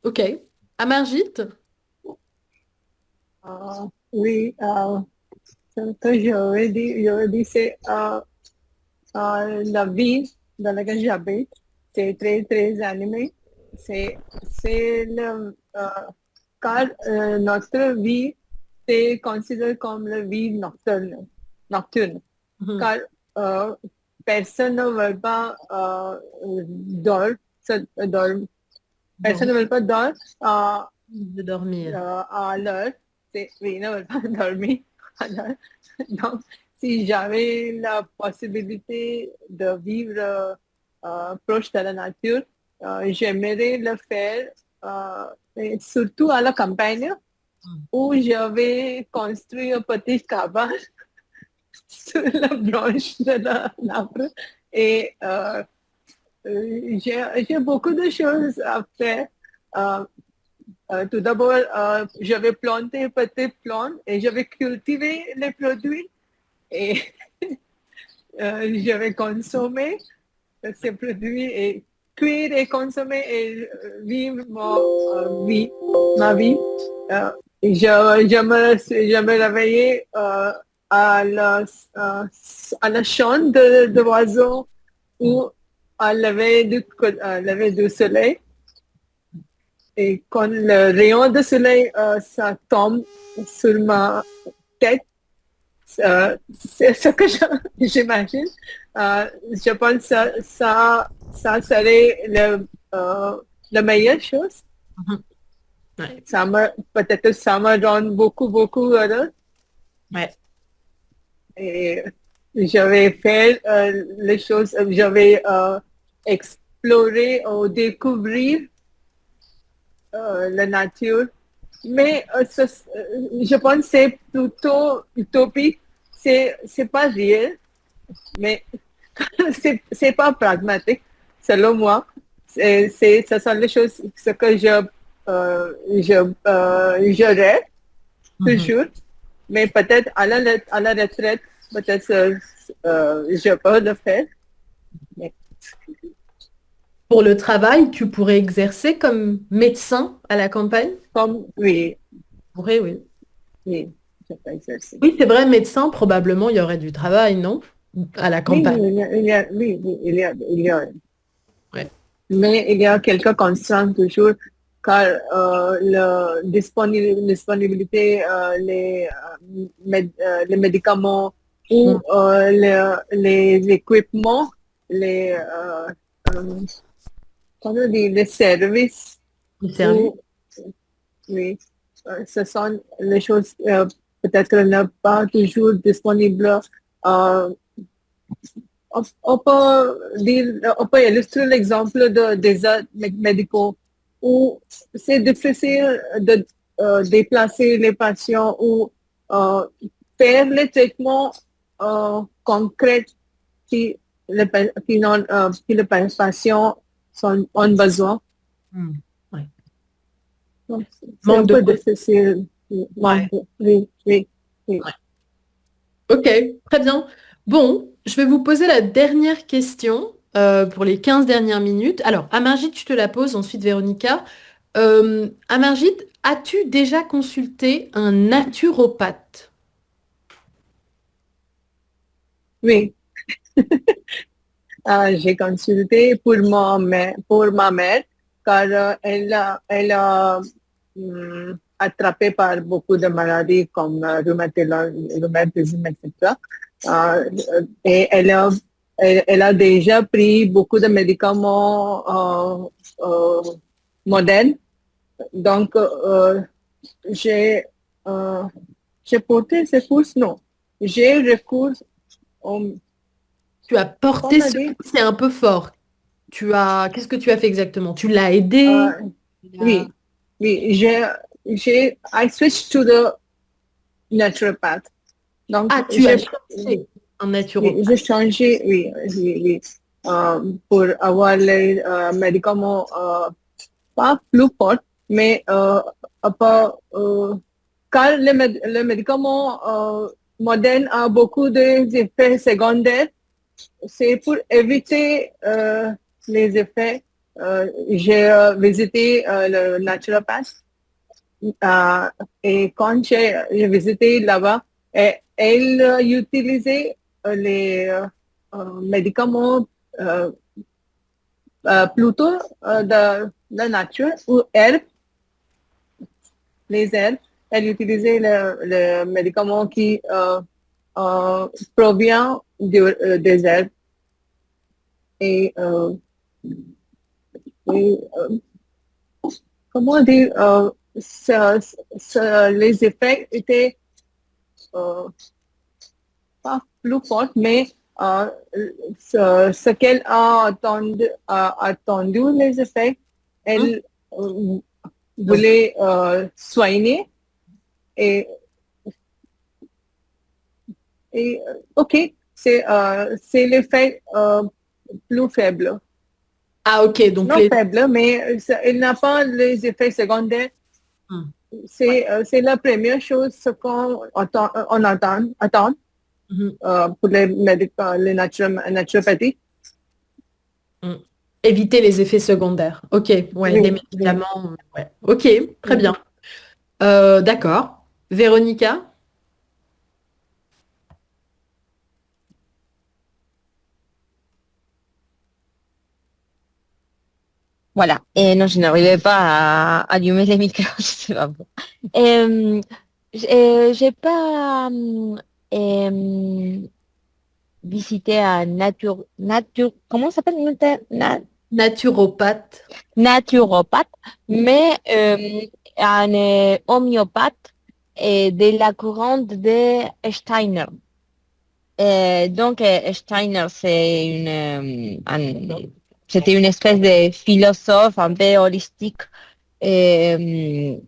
Ok. Amarjit? Oui, तो je vais dire c'est la vie dans laquelle j'habite, c'est très, très animé. C'est le, car notre vie, c'est considéré comme la vie nocturne. Mhm. Car euh, personne ne veut pas dormir, dormir, personne Dormir, ne veut pas dormir de dormir. à l'heure, c'est oui, ne veut pas dormir à l'heure. Donc, si j'avais la possibilité de vivre proche de la nature, j'aimerais le faire, et surtout à la campagne, Mhm. où je vais construire un petit cabane sur la branche de l'arbre. Et j'ai beaucoup de choses à faire. Euh, tout d'abord, je vais planter petites plantes et je vais cultiver les produits et je vais consommer ces produits et cuire et consommer et vivre ma vie. Euh, je me réveillais euh, à la chant de l'oiseau ou à lever du soleil. Et quand le rayon de soleil ça tombe sur ma tête, c'est ce que j'imagine. Je pense que ça serait la meilleure chose. Mhm. Ouais. Peut-être ça me rend beaucoup, beaucoup heureux. Ouais. Et je vais faire les choses, je vais explorer ou découvrir la nature. Mais je pense que c'est plutôt utopique. C'est pas réel, mais c'est pas pragmatique, selon moi. Ce sont les choses ce que je rêve Mhm. toujours. Mais peut-être à la retraite, peut-être je peux le faire. Mais Pour le travail, tu pourrais exercer comme médecin à la campagne? comme, oui, Pourrais, oui. oui, je peux exercer. Oui, c'est vrai, médecin, probablement, il y aurait du travail, non? À la Oui, campagne. oui, oui, il y a. Ouais. Mais il y a quelques constantes toujours, car la disponibilité, les médicaments Mm. ou les équipements, les, euh, comment on dit, les services, Le service. ou, oui, ce sont les choses peut-être ne pas toujours disponibles. euh, on peut illustrer l'exemple de déserts médicaux où c'est difficile de déplacer les patients ou euh, faire les traitements concrets qui qui les patients ont besoin. Mm. Ouais. Donc, c'est un Manque de peu possibilités. difficile. Ouais. Oui, oui, oui. Ouais. Ok, très bien. Bon, je vais vous poser la dernière question pour les 15 dernières minutes. Alors, Amarjit, je te la pose, ensuite Véronica. Amarjit, as-tu déjà consulté un naturopathe? Oui. J'ai consulté pour ma mère car elle a attrapé par beaucoup de maladies comme rhumatisme, etc. Euh, et elle a déjà pris beaucoup de médicaments modernes. Donc, j'ai euh, j'ai porté ces courses, non. J'ai recours au, Tu as porté comme on ce dit, coup, c'est un peu fort. Qu'est-ce que tu as fait exactement? Tu l'as euh, aidé? oui, oui, I switched to the naturopath. Donc, Ah, tu as cherché un j'ai naturopathe. changé, oui, oui, oui, pour avoir les médicaments pas plus forts, mais pas, car les médicaments modernes ont beaucoup d'effets secondaires. C'est pour éviter les effets. j'ai visité le naturopathe et quand j'ai visité là-bas, elle utilisait les médicaments euh, plutôt de la nature ou herbes, les herbes. Elle utilisait le médicament qui provient des herbes et, et, comment dire, les effets étaient euh, pas plus forts, mais ce qu'elle a attendu les effets, Hein. elle Non. voulait soigner et, ok, c'est l'effet plus faible. Ah, ok, donc Non les... faible, mais il n'a pas les effets secondaires. Hmm. Ouais. C'est la première chose ce qu'on attend Mhm. pour les les naturopathies. Hmm. Éviter les effets secondaires. Ok, ouais, les Oui, oui. médicaments, ouais. Ok, très Oui. bien. D'accord. Véronica? Voilà. Et non, je n'arrivais pas à allumer les micros, je sais pas pourquoi. J'ai pas visité un comment ça s'appelle? Naturopathe. Naturopathe, mais un homéopathe de la courante de Steiner. Donc, Steiner, c'était une espèce de philosophe un peu holistique des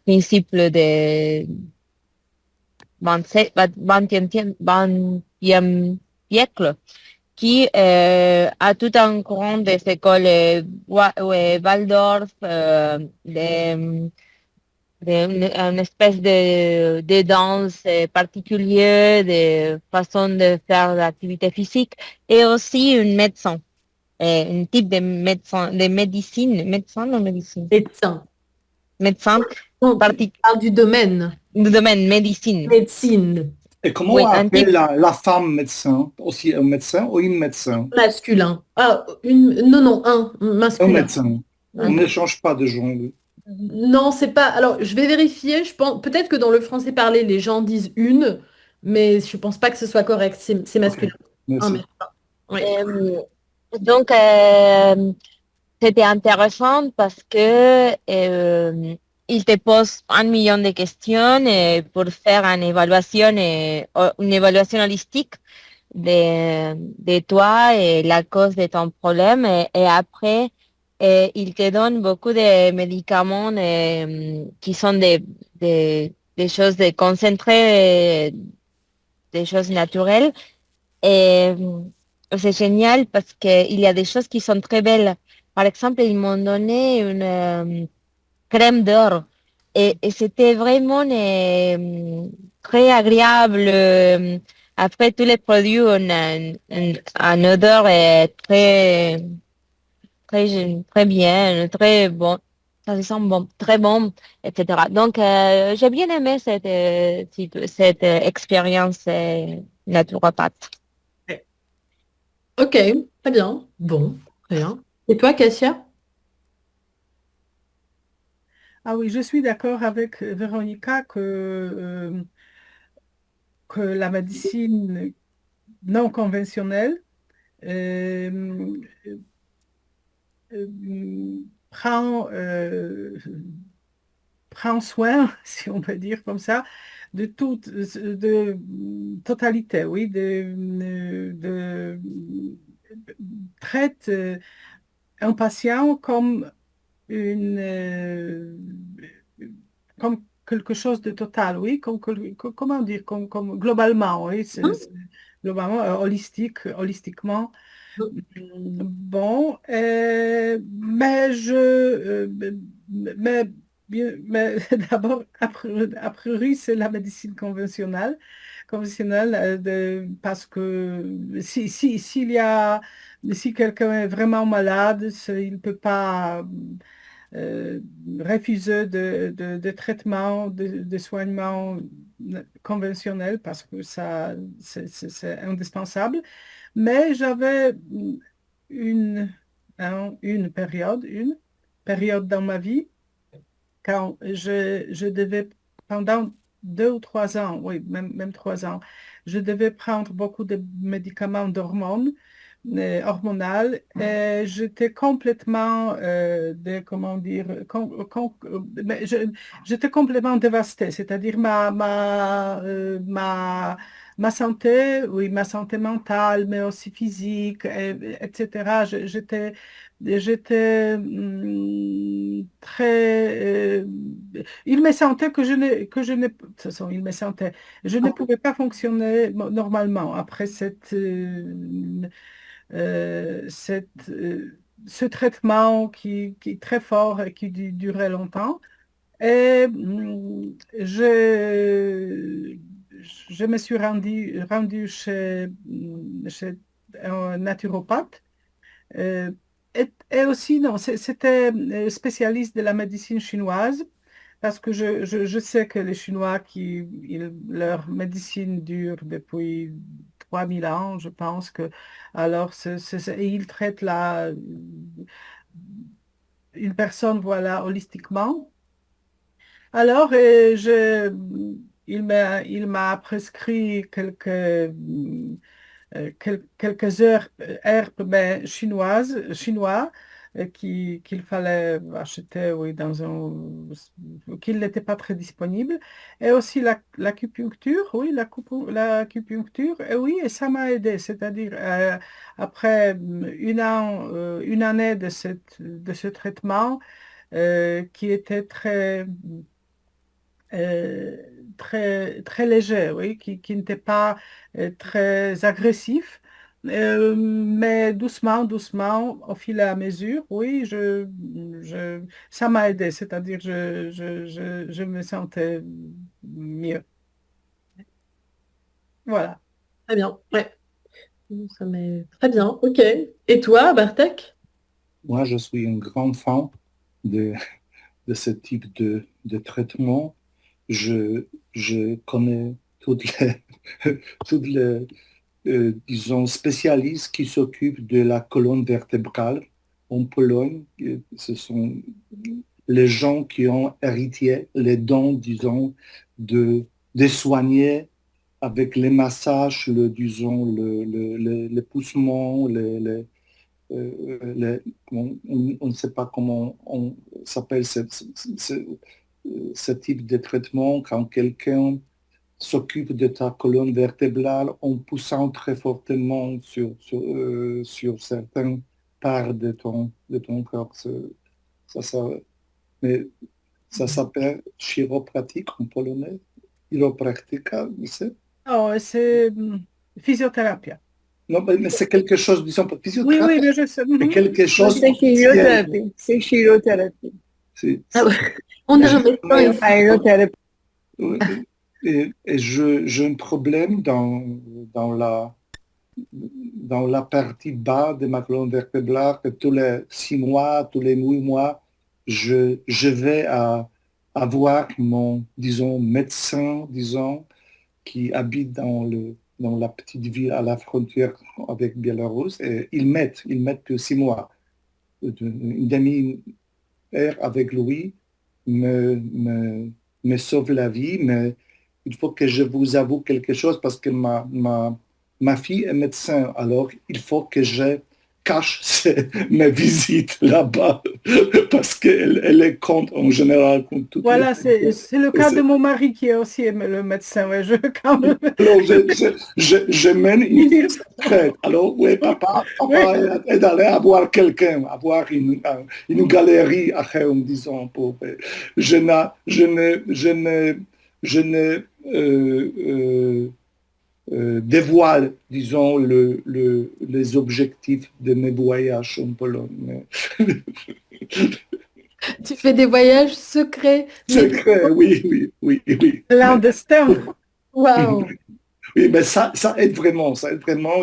principes de 20e siècle qui a tout un courant des écoles Waldorf, une espèce de danse particulière, de façon de faire l'activité physique, et aussi un médecin, un type de médecin, de médecine, médecin ou médecine, Médecin. médecin Non, tu parti parles du domaine. du domaine médecine. Médecine. Et comment on Oui, un appelle type, la femme médecin? Aussi un médecin ou une médecin? Masculin. Ah, non, non, un Un masculin. médecin. On un Mhm. ne type. change pas de genre. Non, c'est pas. Alors, je vais vérifier. Je pense peut-être que dans le français parlé, les gens disent une, mais je pense pas que ce soit correct. C'est Ok, masculin. Un merci. médecin. Oui. Euh, donc, c'était intéressant parce que il te pose 1 million de questions pour faire une évaluation holistique de toi et la cause de ton problème. Et après, il te donne beaucoup de médicaments qui sont des choses de concentrées, des choses naturelles. Et c'est génial parce qu'il y a des choses qui sont très belles. Par exemple, ils m'ont donné une crème d'or et c'était vraiment très agréable. Après, tous les produits ont un odeur très bien, très bon. Ça sent bon, très bon, etc. Donc, j'ai bien aimé cette expérience naturopathe. Ok, très bien. Bon, très bien. Et toi, Cassia? Ah oui, je suis d'accord avec Véronica que la médecine non conventionnelle euh, prend, prend soin, si on peut dire comme ça, de toute totalité, oui, traite un patient une, comme quelque chose de total, oui, comment dire, comme globalement, oui, Hein. globalement, holistiquement. Hein. Bon, mais, mais d'abord, a priori, c'est la médecine conventionnelle, parce que s'il y a si quelqu'un est vraiment malade, il ne peut pas refuser de traitement, de soignement conventionnel parce que ça, c'est indispensable. Mais j'avais une, une période dans ma vie quand je devais, pendant 2 ou 3 ans, oui, même 3 ans, je devais prendre beaucoup de médicaments d'hormones, hormonales, et j'étais complètement, comment dire, mais j'étais complètement dévastée, c'est-à-dire ma santé, oui, ma santé mentale, mais aussi physique, etc. J'étais très. Il me sentait que je ne, de toute façon, il me sentait, je ne pouvais pas fonctionner normalement après ce traitement qui est très fort et qui durait longtemps. Et je me suis rendue chez un naturopathe. euh, et aussi, non, c'était spécialiste de la médecine chinoise, parce que je sais que les Chinois, leur médecine dure depuis 3000 ans, je pense que, alors, et ils traitent une personne, voilà, holistiquement. Alors, il m'a prescrit quelques herbes mais chinois qu'il fallait acheter, oui, qu'il n'était pas très disponible. Et aussi l'acupuncture, oui, l'acupuncture, et oui, et ça m'a aidé. C'est-à-dire, après une année de ce traitement, qui était euh, très léger, oui, qui n'était pas très agressif, mais doucement, doucement, au fil et à mesure, oui, ça m'a aidé, c'est-à-dire je me sentais mieux. Voilà. Très bien, ouais. Ça m'est très bien, ok. Et toi, Bartek? Moi, je suis un grand fan de, de ce type de traitement. Je connais toutes les disons, spécialistes qui s'occupent de la colonne vertébrale en Pologne. Ce sont les gens qui ont hérité les dons, disons, de soigner avec les massages, disons, le poussement, on ne sait pas comment on s'appelle ce type de traitement quand quelqu'un s'occupe de ta colonne vertébrale en poussant très fortement sur certaines parts de ton corps. Ça, mais ça s'appelle chiropratique en polonais. Chiropractica, tu sais. Oh, c'est physiothérapie. Non, mais c'est quelque chose, disons, pas Oui, oui, physiothérapie, mais je sais. mais Mhm. quelque chose C'est officiel. chirothérapie. C'est chirothérapie. Ah ouais. On a un médecin Mais ici. Aérothérapie. et j'ai un problème dans la partie bas de ma colonne vertébrale, que tous les 6 mois, tous les 8 mois, je vais avoir mon, disons, médecin, disons, qui habite dans la petite ville à la frontière avec Biélorusse, et il m'aide que 6 mois. Une demi-heure avec lui me sauve la vie, mais il faut que je vous avoue quelque chose parce que ma fille est médecin, alors il faut que je cache mes visites là-bas parce qu'elle est contre en général contre toutes les... Voilà, c'est le Et cas de mon mari qui est aussi le médecin. Ouais, quand même. alors, je mène une vie secrète. Alors, oui, papa Oui. est allé avoir quelqu'un, avoir une galerie à Cheum, disons, je n'ai, je ne dévoile, disons, les objectifs de mes voyages en Pologne. Tu fais des voyages secrets. Secret, oui, oui, oui, oui. Clandestin. Waouh. Oui, mais ça aide vraiment, ça aide vraiment.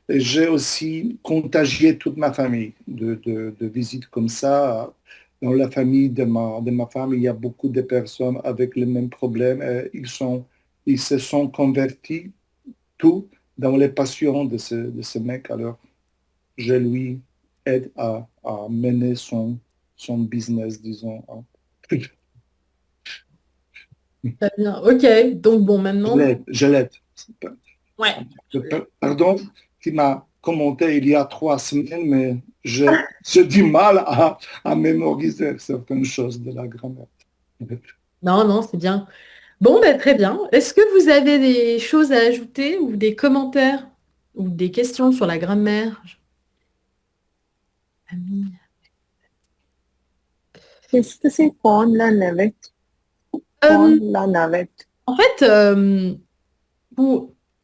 Et j'ai aussi contagié toute ma famille de visites comme ça. Dans la famille de ma femme, il y a beaucoup de personnes avec les mêmes problèmes. Et ils se sont convertis tout dans les passions de ce mec. Alors, je lui aide à mener son business, disons. Très bien. Ok. Donc bon, Je maintenant. l'aide, je l'aide. Ouais. Pardon, qui m'a commenté il y a 3 semaines, mais j'ai du mal à mémoriser certaines choses de la grammaire. Non, non, c'est bien. Bon, ben, très bien. Est-ce que vous avez des choses à ajouter ou des commentaires ou des questions sur la grammaire? Qu'est-ce que c'est prendre la navette? Euh, Prendre la navette. En fait,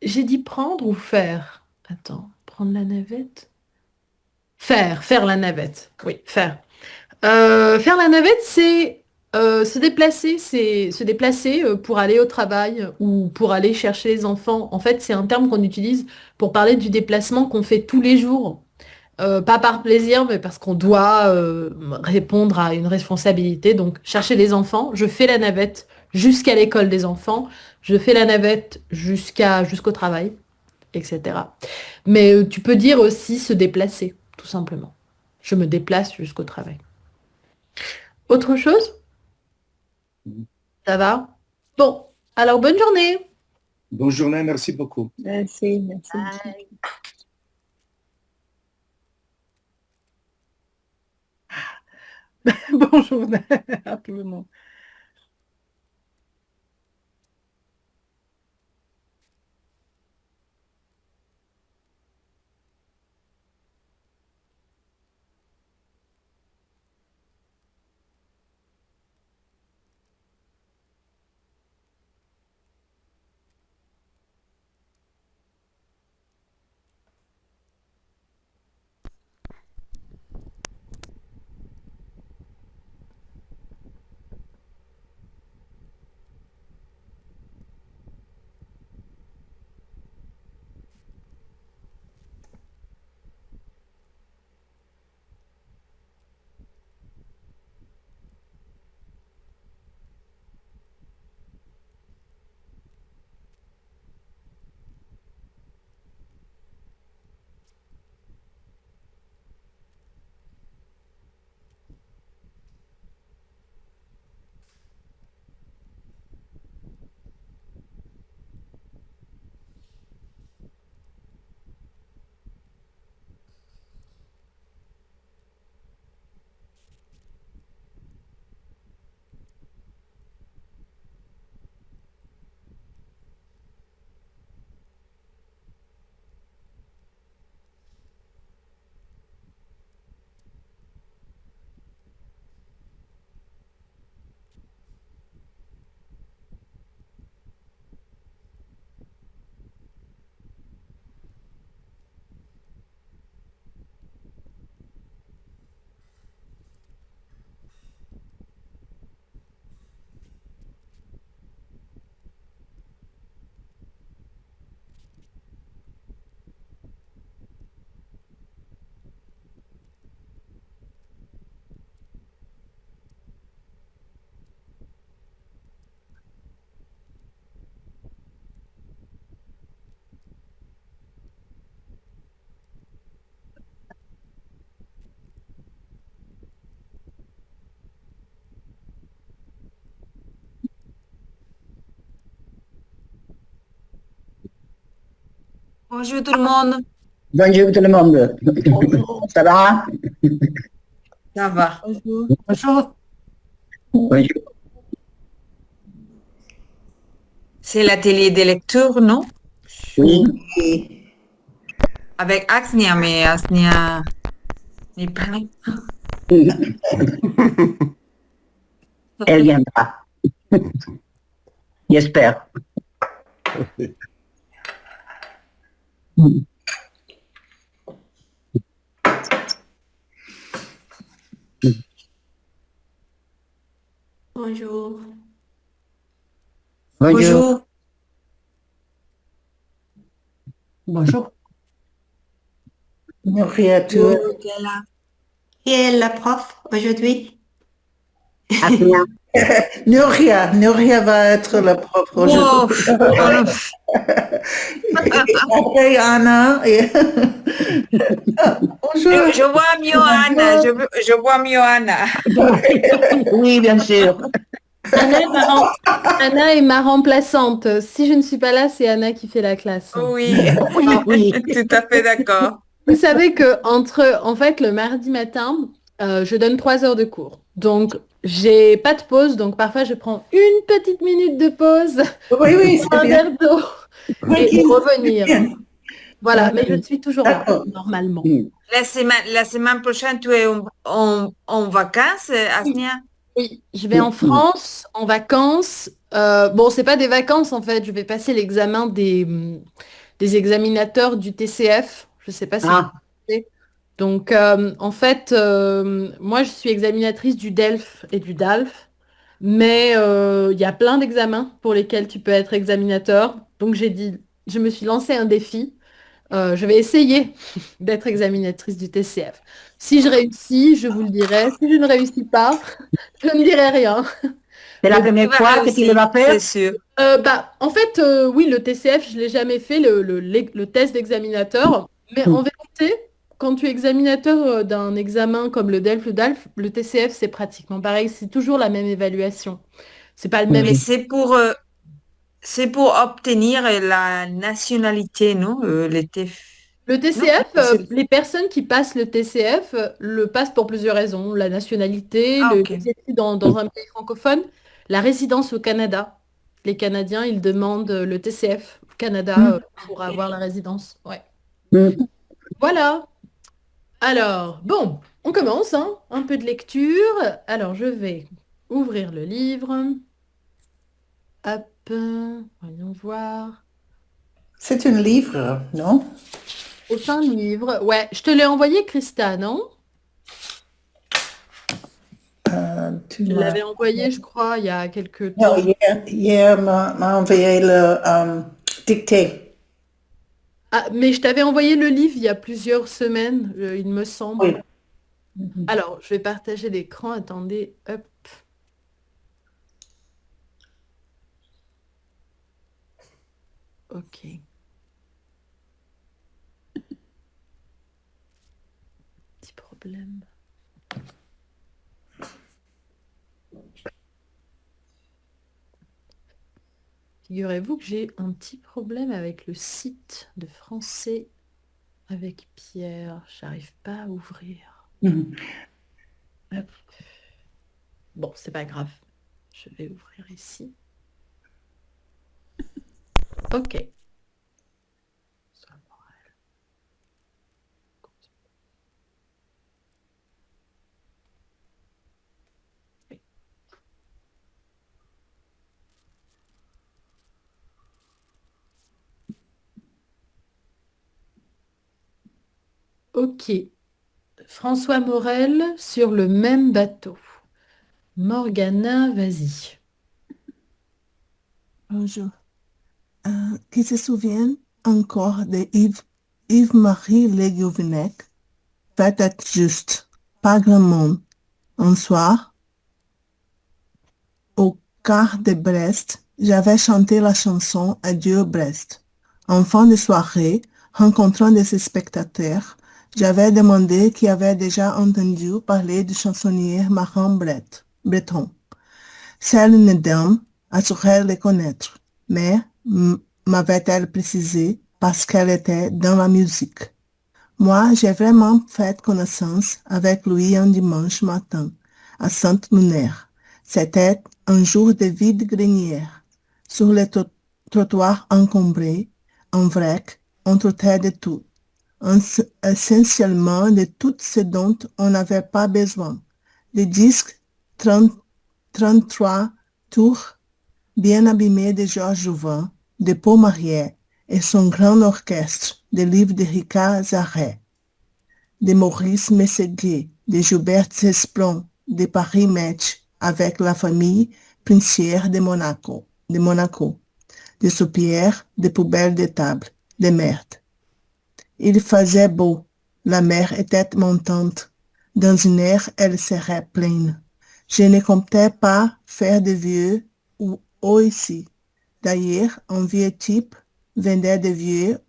j'ai dit prendre ou faire? Attends, prendre la navette? Faire la navette. Oui, faire. Faire la navette, c'est se déplacer pour aller au travail ou pour aller chercher les enfants. En fait, c'est un terme qu'on utilise pour parler du déplacement qu'on fait tous les jours. Pas par plaisir, mais parce qu'on doit répondre à une responsabilité. Donc, chercher les enfants, je fais la navette jusqu'à l'école des enfants, je fais la navette jusqu'au travail, etc. Mais tu peux dire aussi se déplacer, tout simplement. Je me déplace jusqu'au travail. Autre chose? Ça va? Bon, alors bonne journée. Bonne journée, merci beaucoup. Merci, merci. Bonjour à tout le monde. Bonjour tout le monde, Bonjour tout le monde. Ça va? ça va. Bonjour. Bonjour. C'est l'atelier de lecture, non? Oui, Avec Axnia, mais Axnia n'est pas là. elle viendra. J'espère. Bonjour. Bonjour. Bonjour. Bonjour. Nuria, tu Qui est la prof aujourd'hui? Asnia. Nuria va être la prof aujourd'hui. Ouf, ouf. Après, Anna. Bonjour. Je vois mieux Anna, je vois mieux Anna. Oui, bien sûr. Anna est ma remplaçante. Si je ne suis pas là, c'est Anna qui fait la classe. Oui, Oui. tout à fait d'accord. Vous savez que en fait, le mardi matin, je donne 3 heures de cours. Donc, j'ai pas de pause. Donc, parfois, je prends une petite minute de pause, Oui, boire c'est un bien. verre d'eau et Tranquille, revenir. c'est bien. Voilà, mais je suis toujours là, D'accord. normalement. La semaine prochaine, tu es en vacances, Asnia? Oui, je vais en France en vacances. Bon, c'est pas des vacances en fait. Je vais passer l'examen des examinateurs du TCF. Je sais pas si vous Ah, savez. Donc, en fait, moi, je suis examinatrice du DELF et du DALF, mais il y a plein d'examens pour lesquels tu peux être examinateur. Donc, je me suis lancé un défi. Je vais essayer d'être examinatrice du TCF. Si je réussis, je vous le dirai. Si je ne réussis pas, je ne dirai rien. c'est la Mais Tu première vas fois que tu le réussir, vas faire? c'est sûr. en fait, oui, le TCF, je ne l'ai jamais fait, le test d'examinateur. Mais en vérité, quand tu es examinateur d'un examen comme le DELF, le DALF, le TCF, c'est pratiquement pareil. C'est toujours la même évaluation. C'est pas le même. Mais c'est pour obtenir la nationalité, non? Les TF... Le Non? TCF, les personnes qui passent le TCF le passent pour plusieurs raisons. La nationalité, Ah, ok. les études dans un pays francophone, la résidence au Canada. Les Canadiens, ils demandent le TCF au Canada pour avoir la résidence. Ouais. Mm. Voilà. Alors, bon, on commence, hein. Un peu de lecture. Alors, je vais ouvrir le livre. Hop, voyons voir. C'est un livre, non? C'est un livre. Ouais, je te l'ai envoyé, Christa, non? Tu Tu m'as... l'avais envoyé, je crois, il y a quelques Non, temps. hier m'a envoyé le dicté. Ah, mais je t'avais envoyé le livre il y a plusieurs semaines, il me Oui. semble. Alors, je vais partager l'écran. Attendez, hop. Ok. Petit problème. Figurez-vous que j'ai un petit problème avec le site de français avec Pierre. J'arrive pas à ouvrir. Mhm. Hop. Bon, c'est pas grave. Je vais ouvrir ici. Ok. Ok. François Morel sur le même bateau. Morgana, vas-y. Bonjour. Qui se souvient encore de Yves-Marie Léguvenec, peut-être juste, pas grand monde. Un soir, au quart de Brest, j'avais chanté la chanson Adieu Brest. En fin de soirée, rencontrant des spectateurs, j'avais demandé qui avait déjà entendu parler du chansonnier marin breton. Seule une dame assurait les connaître, mais m'avait-elle précisé parce qu'elle était dans la musique. Moi, j'ai vraiment fait connaissance avec lui un dimanche matin à Sainte-Lunaire. C'était un jour de vide-grenière. Sur les trottoirs encombrés, en vrac, on trottait de tout, essentiellement de tout ce dont on n'avait pas besoin. Des disques 33 tours bien abîmés de Georges Jouvin, de Paul Mariet et son grand orchestre, des livres de Ricard Zaret, de Maurice Messeguet, de Gilbert Cesbron, de Paris Match avec la famille princière de Monaco, de soupières, de poubelles de table, de merde. Il faisait beau, La mer était montante. Dans une heure, elle serait pleine. Je ne comptais pas faire de vieux ou eau ici. D'ailleurs, un vieux type vendait de vieux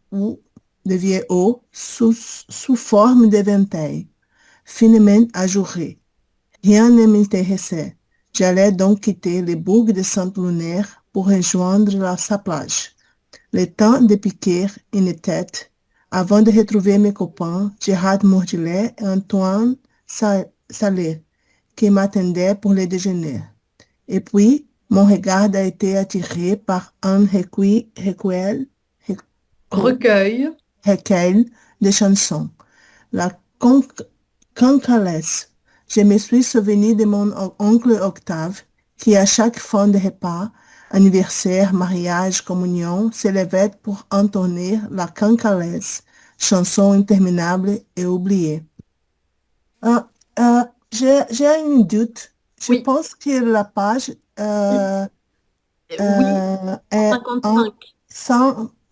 eau sous forme de ventaille, finement ajouré. Rien ne m'intéressait. J'allais donc quitter le bourg de Saint-Lunaire pour rejoindre sa plage. Le temps de piquer une tête avant de retrouver mes copains Gérard Mordilet et Antoine Salé, qui m'attendaient pour le déjeuner. Et puis, mon regard a été attiré par un Recueil. recueil de chansons. La Cancalès. Je me suis souvenu de mon oncle Octave, qui à chaque fin de repas, anniversaire, mariage, communion, se levait pour entonner la Cancalès, chanson interminable et oubliée. J'ai un doute. Je Oui. pense que la page Oui, est 55.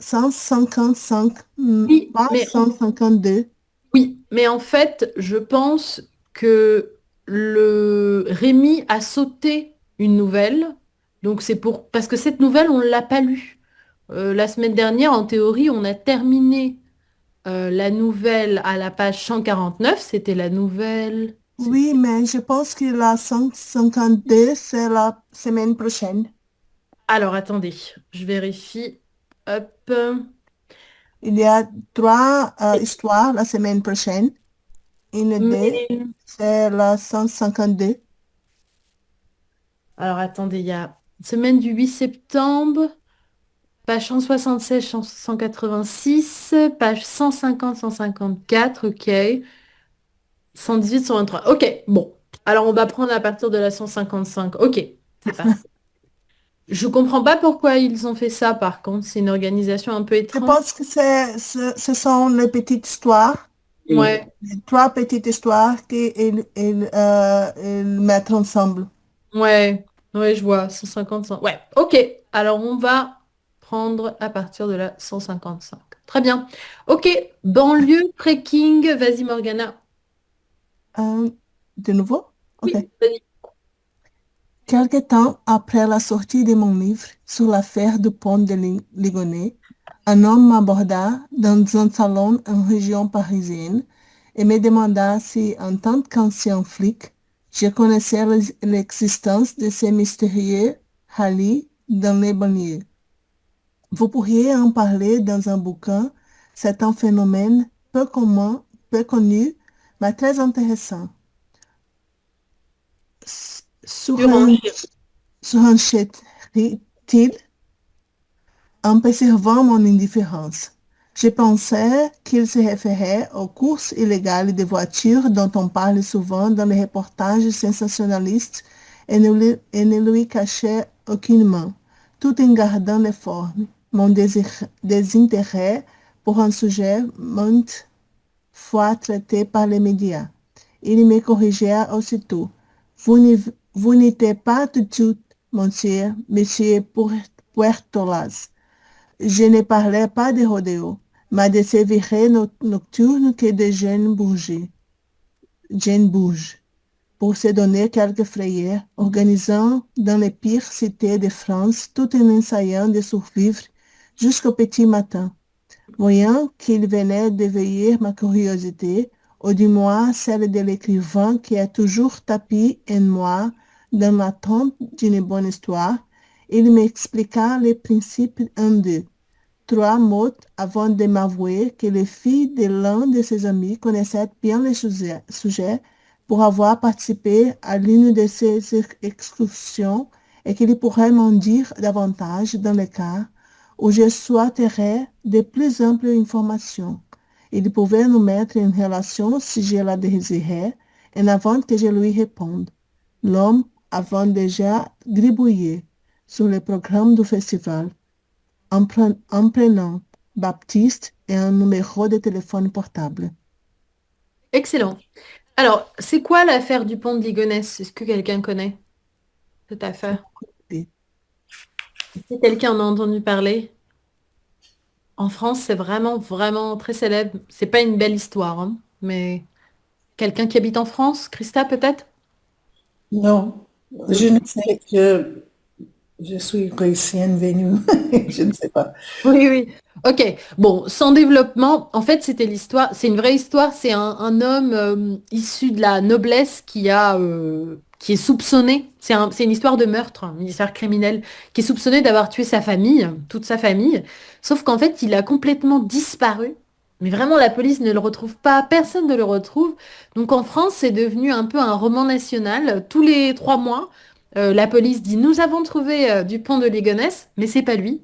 155, Oui, pas mais 152. Oui, mais en fait, je pense que le Rémi a sauté une nouvelle. Donc c'est pour parce que cette nouvelle, on ne l'a pas lue. La semaine dernière, en théorie, on a terminé la nouvelle à la page 149. C'était la nouvelle. Oui, mais je pense que la 152, c'est la semaine prochaine. Alors attendez, je vérifie. Hop. Il y a 3 histoires la semaine prochaine. Une d'elles, Mais- c'est la 152. Alors attendez, il y a semaine du 8 septembre. Page 176, 186, page 150, 154, ok. 118, 123. Ok, bon. Alors on va prendre à partir de la 155. Ok, c'est parti. Je comprends pas pourquoi ils ont fait ça par contre. C'est une organisation un peu Je étrange. pense que ce sont les petites histoires, Ouais, les 3 petites histoires qu'ils mettent ensemble. ouais, je vois. 150, 100. Ouais, ok. Alors on va prendre à partir de la 155. Très bien. Ok, banlieue, trekking. Vas-y Morgana. De nouveau? OK. Oui, vas-y. Quelque temps après la sortie de mon livre sur l'affaire du pont de Ligonnès, un homme m'aborda dans un salon en région parisienne et me demanda si, en tant qu'ancien flic, je connaissais l'existence de ces mystérieux rallyes dans les banlieues. Vous pourriez en parler dans un bouquin. C'est un phénomène peu commun, peu connu, mais très intéressant. Sur un, surenchère-t-il en percevant mon indifférence. Je pensais qu'il se référait aux courses illégales de voitures dont on parle souvent dans les reportages sensationnalistes et ne lui cachais aucunement, tout en gardant les formes. Mon désintérêt pour un sujet maintes fois traité par les médias. Il me corrigea aussitôt. Vous n'étiez pas tout de suite, monsieur Puertolas. Je ne parlais pas de rodéo, mais de ces virées nocturnes que de jeunes bougent, pour se donner quelques frayeurs, organisant dans les pires cités de France tout en essayant de survivre jusqu'au petit matin. Voyant qu'il venait d'éveiller ma curiosité, ou du moins celle de l'écrivain qui est toujours tapis en moi dans l'attente d'une bonne histoire, il m'expliqua les principes en deux. 3 mots avant de m'avouer que les filles de l'un de ses amis connaissaient bien le sujet pour avoir participé à l'une de ces excursions et qu'il pourrait m'en dire davantage dans le cas où je souhaiterais de plus amples informations. Il pouvait nous mettre en relation si je la désirais, en avant que je lui réponde. L'homme avait déjà gribouillé sur le programme du festival, en prenant Baptiste et un numéro de téléphone portable. Excellent. Alors, c'est quoi l'affaire du pont de Ligonnès? Est-ce que quelqu'un connaît cette affaire? Est-ce que quelqu'un en a entendu parler? En France, c'est vraiment, vraiment très célèbre. C'est pas une belle histoire, hein. mais quelqu'un qui habite en France, Christa peut-être? Non, je ne sais que je suis haïtienne venue. Je ne sais pas. Oui, oui. Ok. Bon, sans développement, en fait, c'était l'histoire. C'est une vraie histoire. C'est un homme issu de la noblesse qui est soupçonné. C'est une histoire de meurtre, une histoire criminelle, qui est soupçonné d'avoir tué sa famille, toute sa famille. Sauf qu'en fait, il a complètement disparu. Mais vraiment, la police ne le retrouve pas. Personne ne le retrouve. Donc en France, c'est devenu un peu un roman national. Tous les 3 mois, la police dit, nous avons trouvé Dupont de Ligonnès, mais c'est pas lui.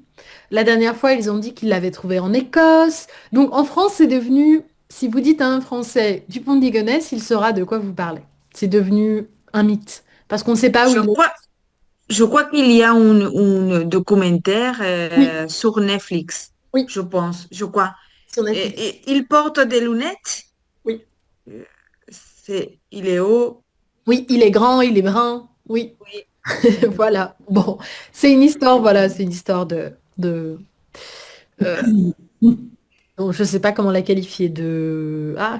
La dernière fois, ils ont dit qu'ils l'avaient trouvé en Écosse. Donc en France, c'est devenu, si vous dites à un Français Dupont de Ligonnès, il saura de quoi vous parlez. C'est devenu un mythe. Parce qu'on ne sait pas où Je il est. crois, je crois qu'il y a un documentaire Oui, sur Netflix, oui, je pense, je crois. sur Netflix. Et il porte des lunettes. Oui. Euh, il est haut. Oui, il est grand, il est brun. Oui, Oui. voilà. Bon, c'est une histoire, voilà, c'est une histoire de euh, donc, je ne sais pas comment la qualifier,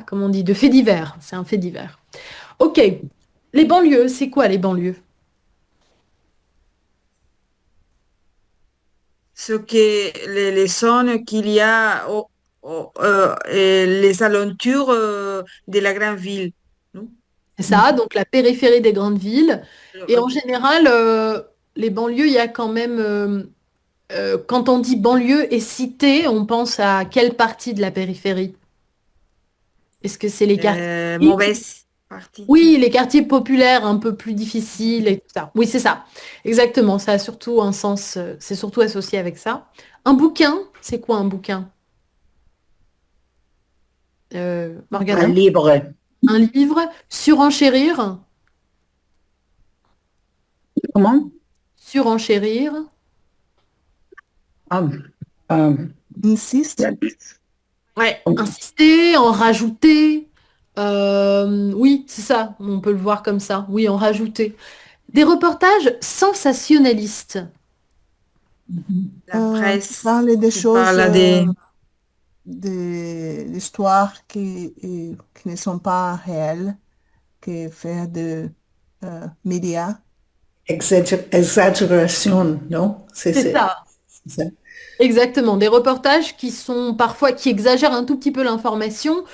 comment on dit, de fait divers. C'est un fait divers. Ok. Les banlieues, c'est quoi les banlieues? Ce que les zones qu'il y a et les alentours de la grande ville. Non? C'est ça, donc la périphérie des grandes villes. Et en Ok. général, les banlieues, il y a quand même, quand on dit banlieue et cité, on pense à quelle partie de la périphérie? Est-ce que c'est les quartiers? Mauvaise partie. Oui, les quartiers populaires un peu plus difficiles et tout ça. Oui, c'est ça. Exactement. Ça a surtout un sens, c'est surtout associé avec ça. Un bouquin, c'est quoi un bouquin? Un Morgana? livre. Un livre, surenchérir, Comment? surenchérir. Ah, euh, Insiste. Ouais, insister, en rajouter. Oui, c'est ça, on peut le voir comme ça. Oui, en rajouter. Des reportages sensationnalistes. La presse Parler des qui choses, parle des... des histoires qui ne sont pas réelles, que faire de médias. Exagération, non? C'est ça. C'est ça. Exactement. Des reportages qui sont parfois, qui exagèrent un tout petit peu l'information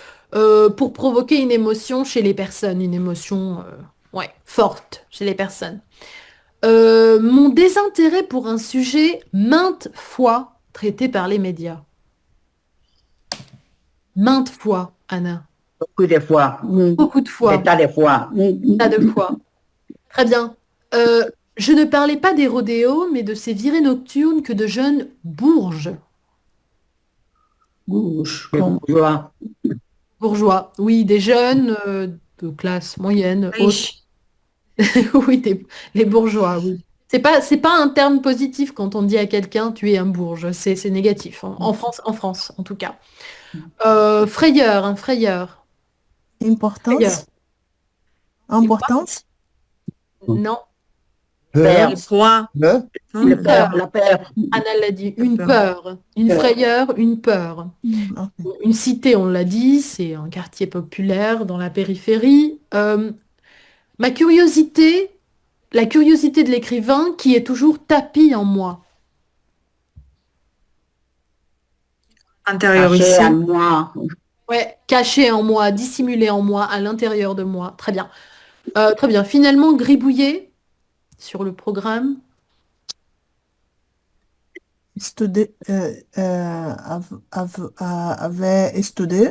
pour provoquer une émotion chez les personnes, une émotion ouais, forte chez les personnes. Mon désintérêt pour un sujet maintes fois traité par les médias. Maintes fois, Anna. Beaucoup de fois. Beaucoup de fois. Des tas de fois. Tas de fois. Très bien. Je ne parlais pas des rodéos, mais de ces virées nocturnes que de jeunes bourges. Bouge. Bourgeois. Bourgeois. Oui, des jeunes de classe moyenne, haute. riches. Oui, les bourgeois, oui. C'est pas un terme positif quand on dit à quelqu'un tu es un bourge. C'est négatif. En France, en tout cas. Frayeur, un frayeur. Frayeur. Importance. Importance. Non. Peur. Le poids. Le Une peur. peur. La peur. Anna l'a dit. Une Peur. peur. Une frayeur, une peur. Ok. Une cité, on l'a dit, c'est un quartier populaire dans la périphérie. Ma curiosité, la curiosité de l'écrivain qui est toujours tapie en moi. Intériorisé. Caché à moi. Ouais, cachée en moi, dissimulée en moi, à l'intérieur de moi. Très bien. Très bien. Finalement, gribouillé sur le programme. Étudier, avait étudié,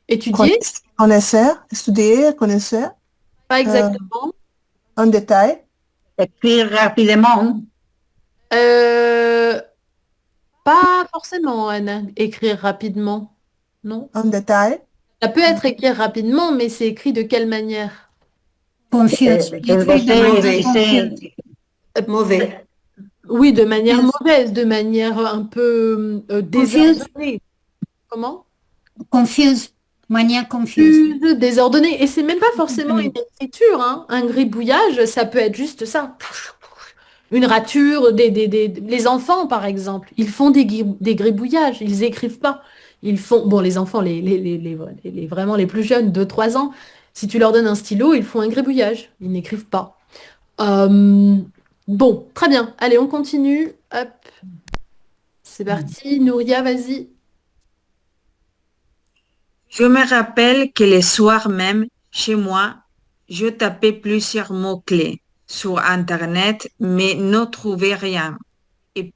Étudier, connaisseur, étudier, connaisseur, pas exactement. en détail, Écrire rapidement. Euh, Pas forcément, Anna, écrire rapidement. Non. en détail, Ça peut être écrire rapidement, mais c'est écrit de quelle manière? Confuse. J'écris de manière confuse. Mauvais. Oui, de manière mauvaise, de manière un peu Confuse. désordonnée. Comment? Confuse. Manière confuse. Désordonnée. Et c'est même pas forcément une écriture, hein. Un gribouillage, ça peut être juste ça. Une rature, les enfants, par exemple, ils font des gribouillages, ils écrivent pas. Ils font, bon, les enfants, vraiment les plus jeunes, 2, 3 ans, si tu leur donnes un stylo, ils font un gribouillage. Ils n'écrivent pas. Euh, bon, très bien. Allez, on continue. Hop, c'est parti. Nouria, vas-y. Je me rappelle que le soir même, chez moi, je tapais plusieurs mots-clés sur Internet, mais ne trouvais rien. Et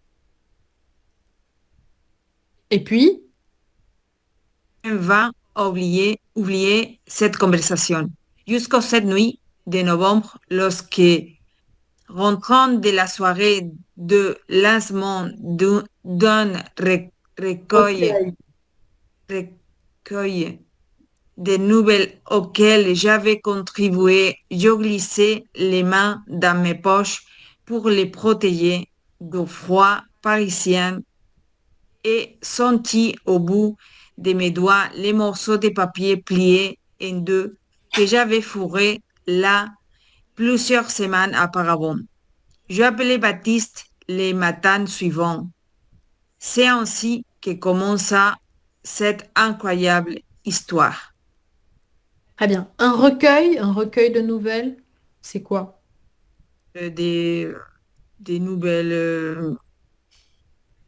Et puis, va oublier cette conversation. Jusqu'à cette nuit de novembre, lorsque, rentrant de la soirée de lancement d'un recueil, ok. recueil des nouvelles auxquelles j'avais contribué, je glissais les mains dans mes poches pour les protéger du froid parisien et sentis au bout de mes doigts les morceaux de papier pliés en deux que j'avais fourrés là plusieurs semaines auparavant. J'ai appelé Baptiste les matins suivants. C'est ainsi que commença cette incroyable histoire. Très bien. Un recueil de nouvelles, c'est quoi? Euh, des, des nouvelles,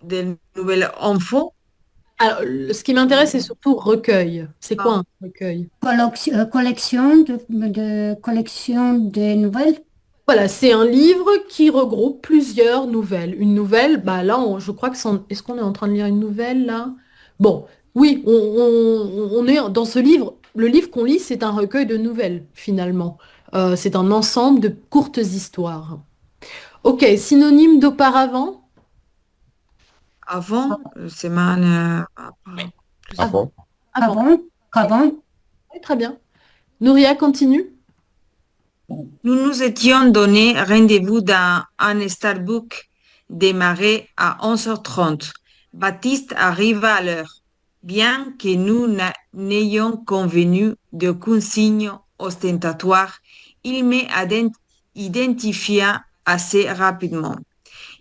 des nouvelles enfants. Alors, ce qui m'intéresse, c'est surtout recueil. C'est quoi Ah, un recueil? Collection de nouvelles. Voilà, c'est un livre qui regroupe plusieurs nouvelles. Une nouvelle, bah là, je crois que est-ce qu'on est en train de lire une nouvelle là? Bon, oui, on est dans ce livre. Le livre qu'on lit, c'est un recueil de nouvelles, finalement. C'est un ensemble de courtes histoires. Ok, synonyme d'auparavant? avant, semaine, Avant. Avant. Avant, qu'avant, Oui, très bien. Nouria, continue. nous nous étions donné rendez-vous dans un Starbucks démarré à 11h30. Baptiste arriva à l'heure, bien que nous n'ayons convenu d'aucun signe ostentatoire. Il m'identifia assez rapidement.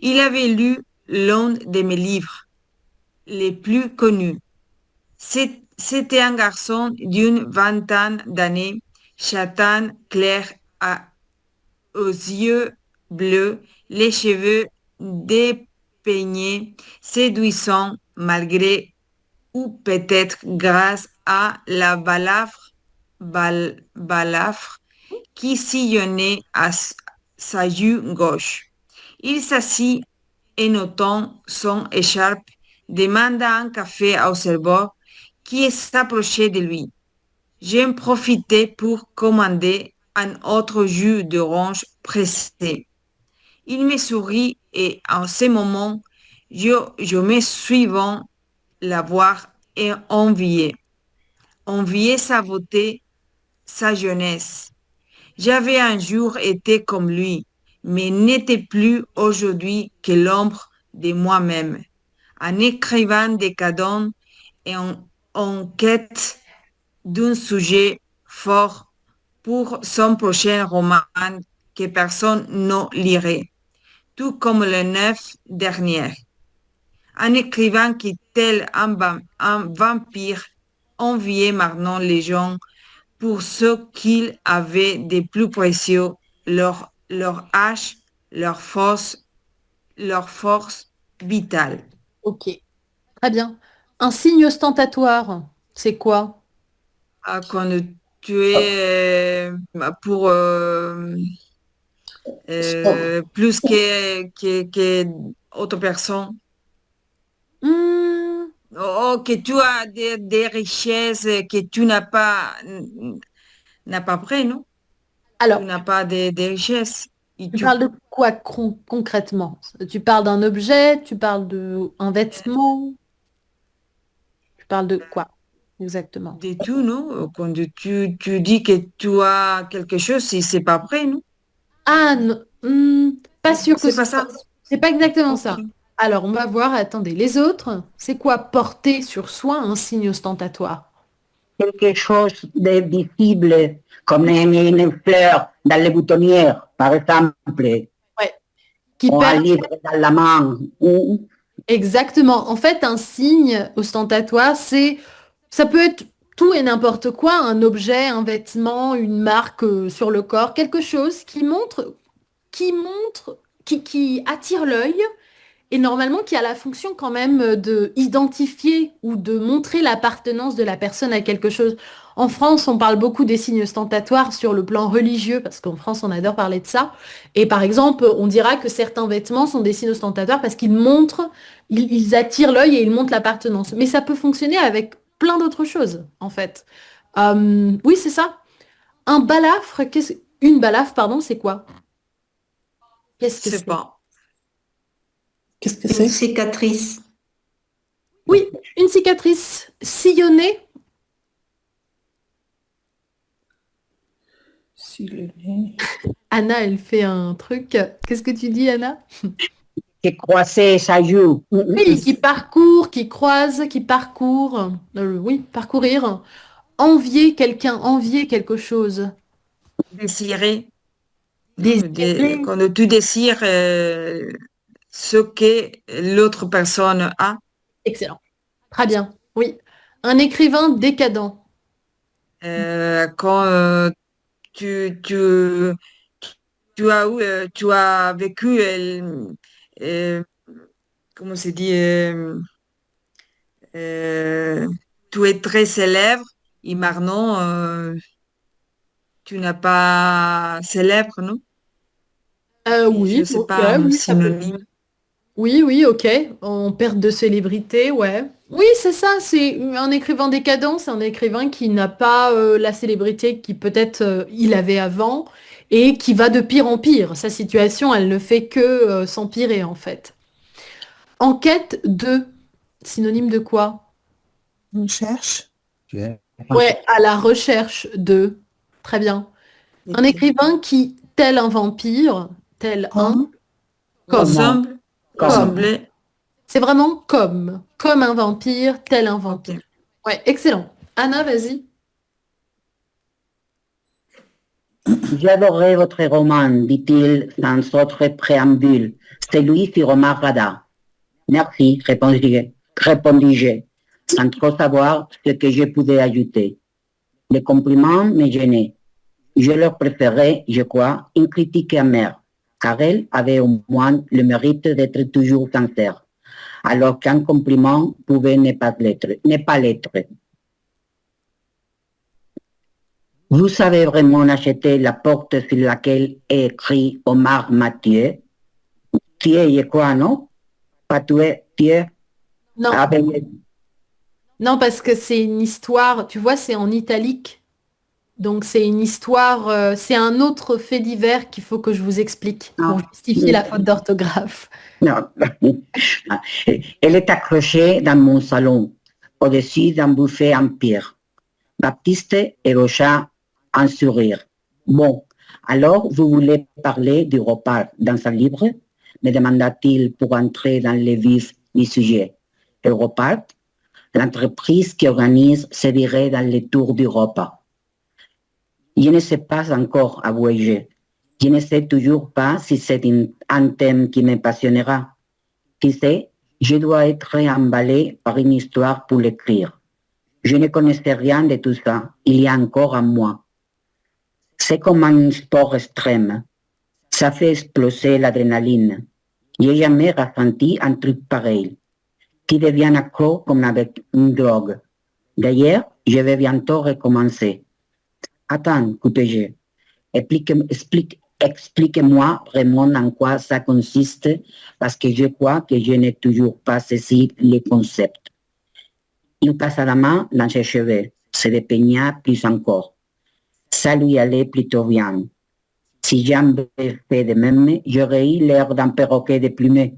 Il avait lu l'un de mes livres les plus connus. C'était un garçon d'une vingtaine d'années, châtain clair aux yeux bleus, les cheveux dépeignés, séduisant malgré ou peut-être grâce à la balafre qui sillonnait à sa joue gauche. Il s'assit et notant son écharpe, demanda un café au serveur qui s'approchait de lui. J'en profitais pour commander un autre jus d'orange pressé. Il me sourit et en ce moment, je me suivant la voir et envier sa beauté, sa jeunesse. J'avais un jour été comme lui, mais n'étais plus aujourd'hui que l'ombre de moi-même. Un écrivain décadent et en quête d'un sujet fort pour son prochain roman que personne ne lirait, tout comme le neuf dernier. Un écrivain qui, tel un vampire, enviait maintenant les gens pour ce qu'ils avaient de plus précieux, leur âge, leur force vitale. Ok, très bien. Un signe ostentatoire, c'est quoi? Ah, quand tu es pour plus que autre personne, Hmm, que tu as des richesses que tu n'as pas près, non? Tu Alors, n'as pas de richesses. Et tu parles de quoi concrètement? Tu parles d'un objet, tu parles d'un vêtement, tu parles de quoi exactement? de tout, non? Quand tu dis que tu as quelque chose, si c'est pas prêt, non? Ah, non, pas sûr que C'est pas ça? c'est pas exactement Ok. ça. Alors, on va voir, attendez, les autres, c'est quoi porter sur soi un signe ostentatoire? Quelque chose de visible, comme une fleur dans les boutonnières, par exemple, Ouais. Qui ou un permet, livre dans la main, ou Exactement. En fait, un signe ostentatoire, ça peut être tout et n'importe quoi, un objet, un vêtement, une marque sur le corps, quelque chose qui attire l'œil et normalement qui a la fonction quand même de identifier ou de montrer l'appartenance de la personne à quelque chose. En France, on parle beaucoup des signes ostentatoires sur le plan religieux, parce qu'en France, on adore parler de ça. Et par exemple, on dira que certains vêtements sont des signes ostentatoires parce qu'ils montrent, ils attirent l'œil et ils montrent l'appartenance. Mais ça peut fonctionner avec plein d'autres choses, en fait. Oui, c'est ça. Un balafre, une balafre, pardon, c'est quoi? Qu'est-ce que C'est c'est? pas. Qu'est-ce que Une c'est? cicatrice. Oui, une cicatrice sillonnée. Anna, elle fait un truc. Qu'est-ce que tu dis, Anna? Qui croisait sa joue. Oui, qui parcourt, qui croise, qui parcourt. Oui, parcourir. Envier quelqu'un, envier quelque chose. Désirer. Désirer. Quand tu désires ce que l'autre personne a, Excellent. Très bien. Oui. Un écrivain décadent. quand tu, tu, tu as vécu, euh, comment se dit, euh, tu es très célèbre et maintenant tu n'as pas célèbre, non? Et je Oui, ne sais ok, pas un oui, ça peut. synonyme. Oui, oui, ok. En perte de célébrité, ouais. Oui, c'est ça, c'est un écrivain décadent, c'est un écrivain qui n'a pas la célébrité qui peut-être il avait avant et qui va de pire en pire. Sa situation, elle ne fait que s'empirer en fait. En quête de, synonyme de quoi? On cherche. Ouais, à la recherche de. Très bien. Un écrivain qui, tel un vampire, tel un, Comme. comme, Ressemble, comme. Comme. ressembler. C'est vraiment comme un vampire, tel un vampire. Ok. Ouais, excellent. Anna, vas-y. J'adorais votre roman, dit-il sans autre préambule. C'est lui qui remarquera. Merci, répondis-je, sans trop savoir ce que je pouvais ajouter. Les compliments me gênaient. Je leur préférais, je crois, une critique amère, car elle avait au moins le mérite d'être toujours sincère, alors qu'un compliment pouvait ne pas l'être. Vous avez vraiment acheté la porte sur laquelle est écrit Omar Mathieu. Qui est quoi, non? Pas tu Non, avec non, parce que c'est une histoire, tu vois, c'est en italique. Donc c'est une histoire, c'est un autre fait divers qu'il faut que je vous explique pour non, justifier la faute d'orthographe. non. Elle est accrochée dans mon salon, au-dessus d'un buffet en pierre. Baptiste ébaucha un sourire. Bon, alors vous voulez parler du repas dans un livre? Me demanda-t-il pour entrer dans le vif du sujet. Le repas, l'entreprise qui organise se dirait dans les tours du repas. Je ne sais pas encore, avouai-je. Je ne sais toujours pas si c'est un thème qui me passionnera. Qui sait, je dois être emballé par une histoire pour l'écrire. Je ne connaissais rien de tout ça il y a encore un mois. C'est comme un sport extrême. Ça fait exploser l'adrénaline. Je n'ai jamais ressenti un truc pareil. Qui devient accro comme avec une drogue. D'ailleurs, je vais bientôt recommencer. Attends, coupé-je. Expliquez-moi vraiment en quoi ça consiste, parce que je crois que je n'ai toujours pas saisi le concept. Il passa la main dans ses cheveux, se dépeigna plus encore. Ça lui allait plutôt bien. Si j'avais fait de même, j'aurais eu l'air d'un perroquet déplumé.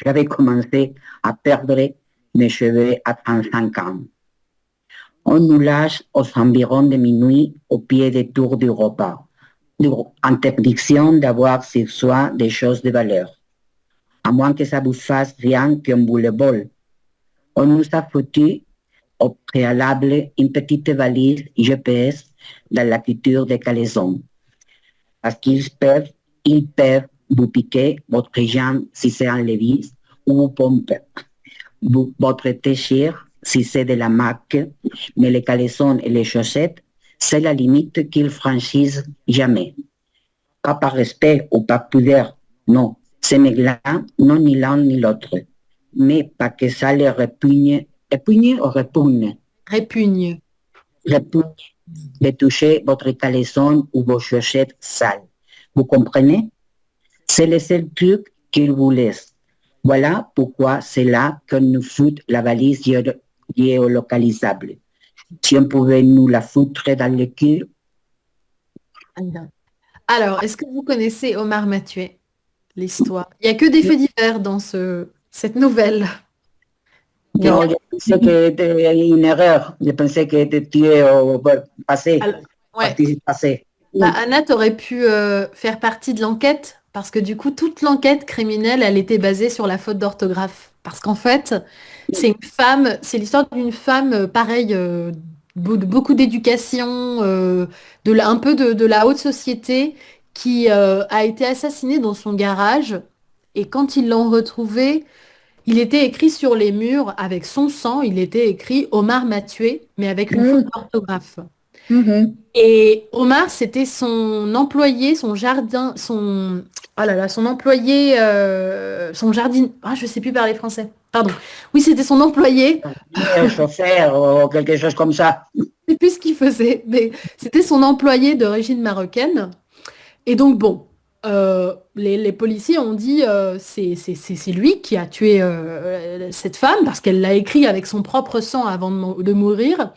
J'avais commencé à perdre mes cheveux à 35 ans. On nous lâche aux environs de minuit au pied des tours du repas. Interdiction d'avoir sur soi des choses de valeur. À moins que ça vous fasse rien qu'un boule-bol. On nous a foutu au préalable une petite valise GPS dans la culture des caleçons. Parce qu'ils peuvent vous piquer votre jambe si c'est un Levi's ou pompe. Votre t-shirt, si c'est de la marque, mais les caleçons et les chaussettes, c'est la limite qu'ils franchissent jamais. Pas par respect ou par pudeur, non. Ces mecs-là, non ni l'un ni l'autre. Mais parce que ça les répugne, répugne ou répugne? Répugne. Répugne de toucher votre caleçon ou vos chaussettes sales. Vous comprenez? C'est le seul truc qu'ils vous laissent. Voilà pourquoi c'est là que nous fout la valise géolocalisable. Si on pouvait nous la foutre dans le cul. Alors, est-ce que vous connaissez Omar Mathieu, l'histoire? Il n'y a que des faits divers dans cette nouvelle. Non, je pensais que c'était une erreur. Je pensais que tu es au passé. Alors, ouais. Participe passé. Bah, Anna, t'aurais pu faire partie de l'enquête parce que du coup, toute l'enquête criminelle, elle était basée sur la faute d'orthographe. Parce qu'en fait, c'est une femme, c'est l'histoire d'une femme, pareil, de beaucoup d'éducation, un peu de la haute société, qui a été assassinée dans son garage. Et quand ils l'ont retrouvée, il était écrit sur les murs, avec son sang, il était écrit Omar m'a tué, mais avec une faute d'orthographe. Et Omar, c'était son employé, son jardin, oh là là, son employé, son jardin, je sais plus parler français. Pardon. Oui, c'était son employé. Un chauffeur ou quelque chose comme ça. Je sais plus ce qu'il faisait, mais c'était son employé d'origine marocaine. Et donc bon, les policiers ont dit c'est lui qui a tué cette femme parce qu'elle l'a écrit avec son propre sang avant de mourir.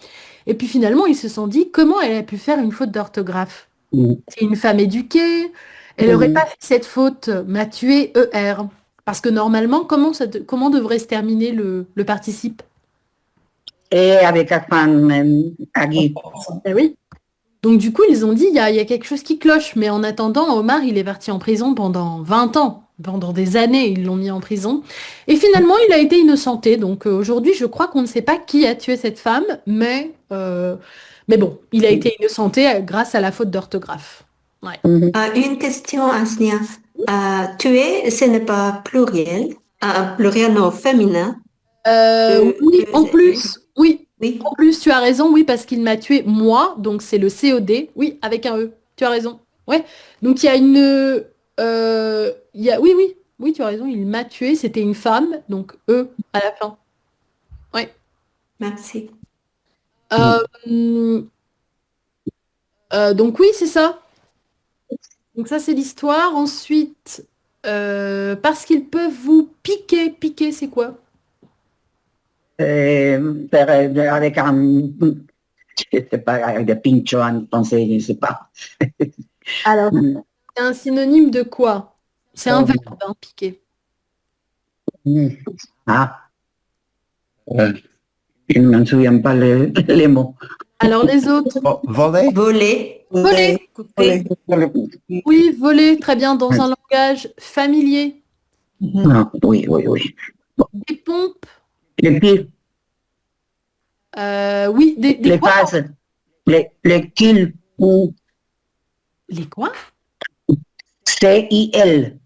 Et puis finalement, ils se sont dit comment elle a pu faire une faute d'orthographe. C'est une femme éduquée, elle n'aurait pas fait cette faute, m'a tué ER. Parce que normalement, comment devrait se terminer le participe? Et avec un fan, Agui. Eh oui. Donc du coup, ils ont dit, il y a quelque chose qui cloche. Mais en attendant, Omar, il est parti en prison pendant 20 ans. Pendant des années, ils l'ont mis en prison. Et finalement, il a été innocenté. Donc aujourd'hui, je crois qu'on ne sait pas qui a tué cette femme. Mais bon, il a été innocenté grâce à la faute d'orthographe. Ouais. Une question, Asnia. Tuer, ce n'est pas pluriel. Pluriel, non, féminin. Oui, en plus, oui. Oui. En plus, tu as raison, oui, parce qu'il m'a tué moi, donc c'est le COD, oui, avec un E. Tu as raison. Ouais. Donc il y a une. Oui, tu as raison, il m'a tué, c'était une femme, donc E à la fin. Ouais. Merci. Donc oui, c'est ça. Donc ça, c'est l'histoire. Ensuite, parce qu'ils peuvent vous piquer. Piquer, c'est quoi? Avec un, je sais pas, avec des pinchos en français, je ne sais pas. Alors, c'est un synonyme de quoi? C'est un verbe, hein, piquer. Ah, je ne m'en souviens pas les mots. Alors les autres? Voler. Voler. Voler. Oui, voler, très bien, dans un langage familier. Non, oui. Des pompes. Les pieds, Oui, des les quoi? vases, les kills ou Les quoi? CIL.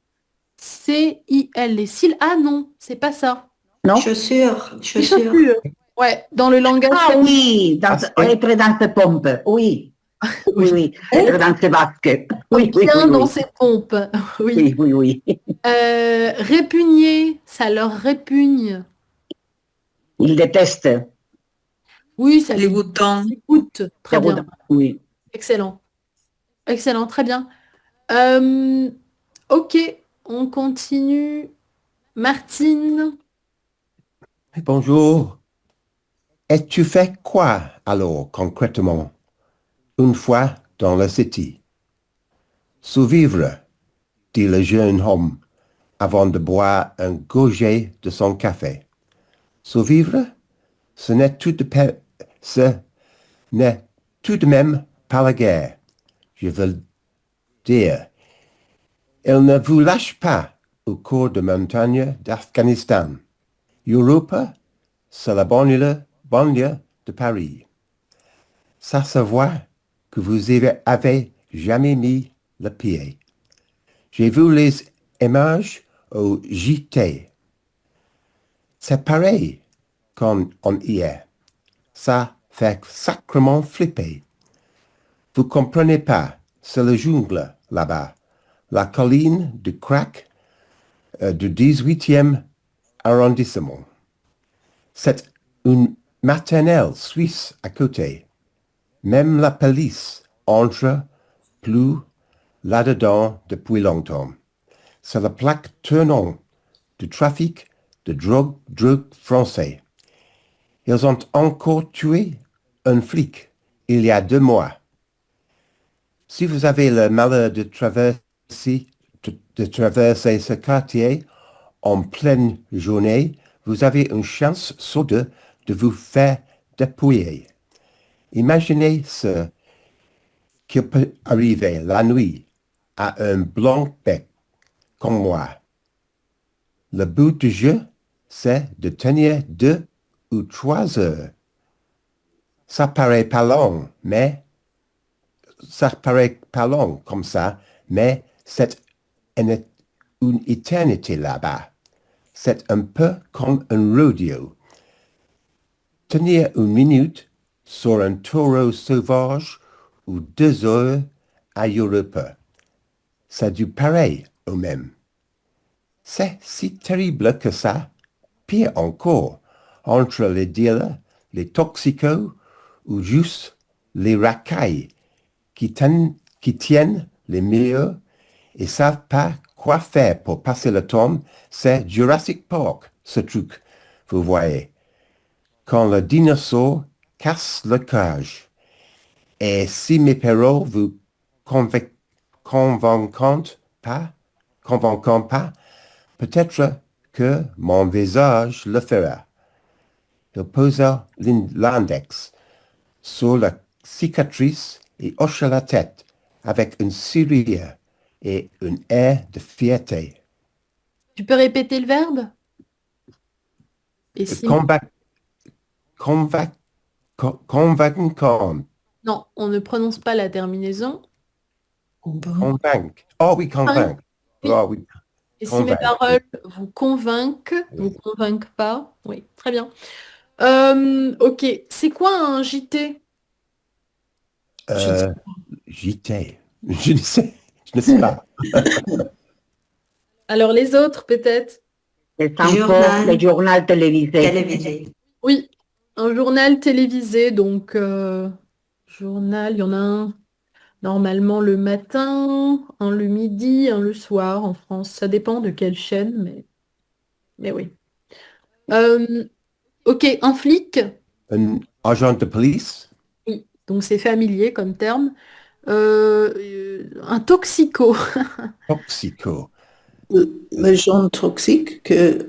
CIL, les cils. Ah non, c'est pas ça. Non? Chaussures. Les chaussures. Ouais, dans le langage Ah familier. oui, être dans ces pompes, oui. Oui, être dans ces basques. Oui. Bien dans ces pompes. Oui. Oui. Répugner, ça leur répugne. Ils détestent. Oui, ça les Dégoûtant. dégoûte. Très bien. Oui. Excellent. Excellent, très bien. Ok, on continue. Martine. Bonjour. Et tu fais quoi alors concrètement une fois dans la city? Survivre, dit le jeune homme avant de boire un gorgée de son café. Survivre, ce n'est tout de même pas la guerre. Je veux dire, elle ne vous lâche pas au cours de montagne d'Afghanistan. Europa, c'est la banlieue de Paris. Ça se voit que vous avez jamais mis le pied. J'ai vu les images au JT. C'est pareil quand on y est. Ça fait sacrément flipper. Vous comprenez pas, c'est le jungle là-bas. La colline du crack du 18e arrondissement. C'est une maternelle suisse à côté. Même la police entre plus là-dedans depuis longtemps. C'est la plaque tournante du trafic de drogue français. Ils ont encore tué un flic il y a 2 mois. Si vous avez le malheur de traverser ce quartier en pleine journée, vous avez une chance sur 2 de vous faire dépouiller. Imaginez ce qui peut arriver la nuit à un blanc-bec comme moi. Le but du jeu, c'est de tenir 2 ou 3 heures. Ça paraît pas long comme ça, mais c'est une éternité là-bas. C'est un peu comme un rodeo. Tenir 1 minute sur un taureau sauvage ou 2 heures à Europa. C'est du pareil au même. C'est si terrible que ça. Pire encore, entre les dealers, les toxicos ou juste les racailles qui tiennent les meilleurs et savent pas quoi faire pour passer le temps, c'est Jurassic Park, ce truc, vous voyez. Quand le dinosaure casse le cage. Et si mes paroles vous convainquent pas, peut-être que mon visage le fera. Il posa l'index sur la cicatrice et hocha la tête avec un sourire et un air de fierté. Tu peux répéter le verbe? Et si... Convaincant. Non, on ne prononce pas la terminaison. Convaincre. Oh oui, convaincre. Oui. Oh oui. Et si mes paroles vous convainquent, vous convainquent pas? Oui, très bien. Ok, c'est quoi un JT? JT. Je ne sais pas. Alors les autres, peut-être? Le journal télévisé. Oui, un journal télévisé, donc journal, il y en a un normalement le matin, un le midi, un le soir en France. Ça dépend de quelle chaîne, mais oui. Ok, un flic. Un agent de police. Oui, donc c'est familier comme terme. Un toxico. Toxico. Les gens toxiques, que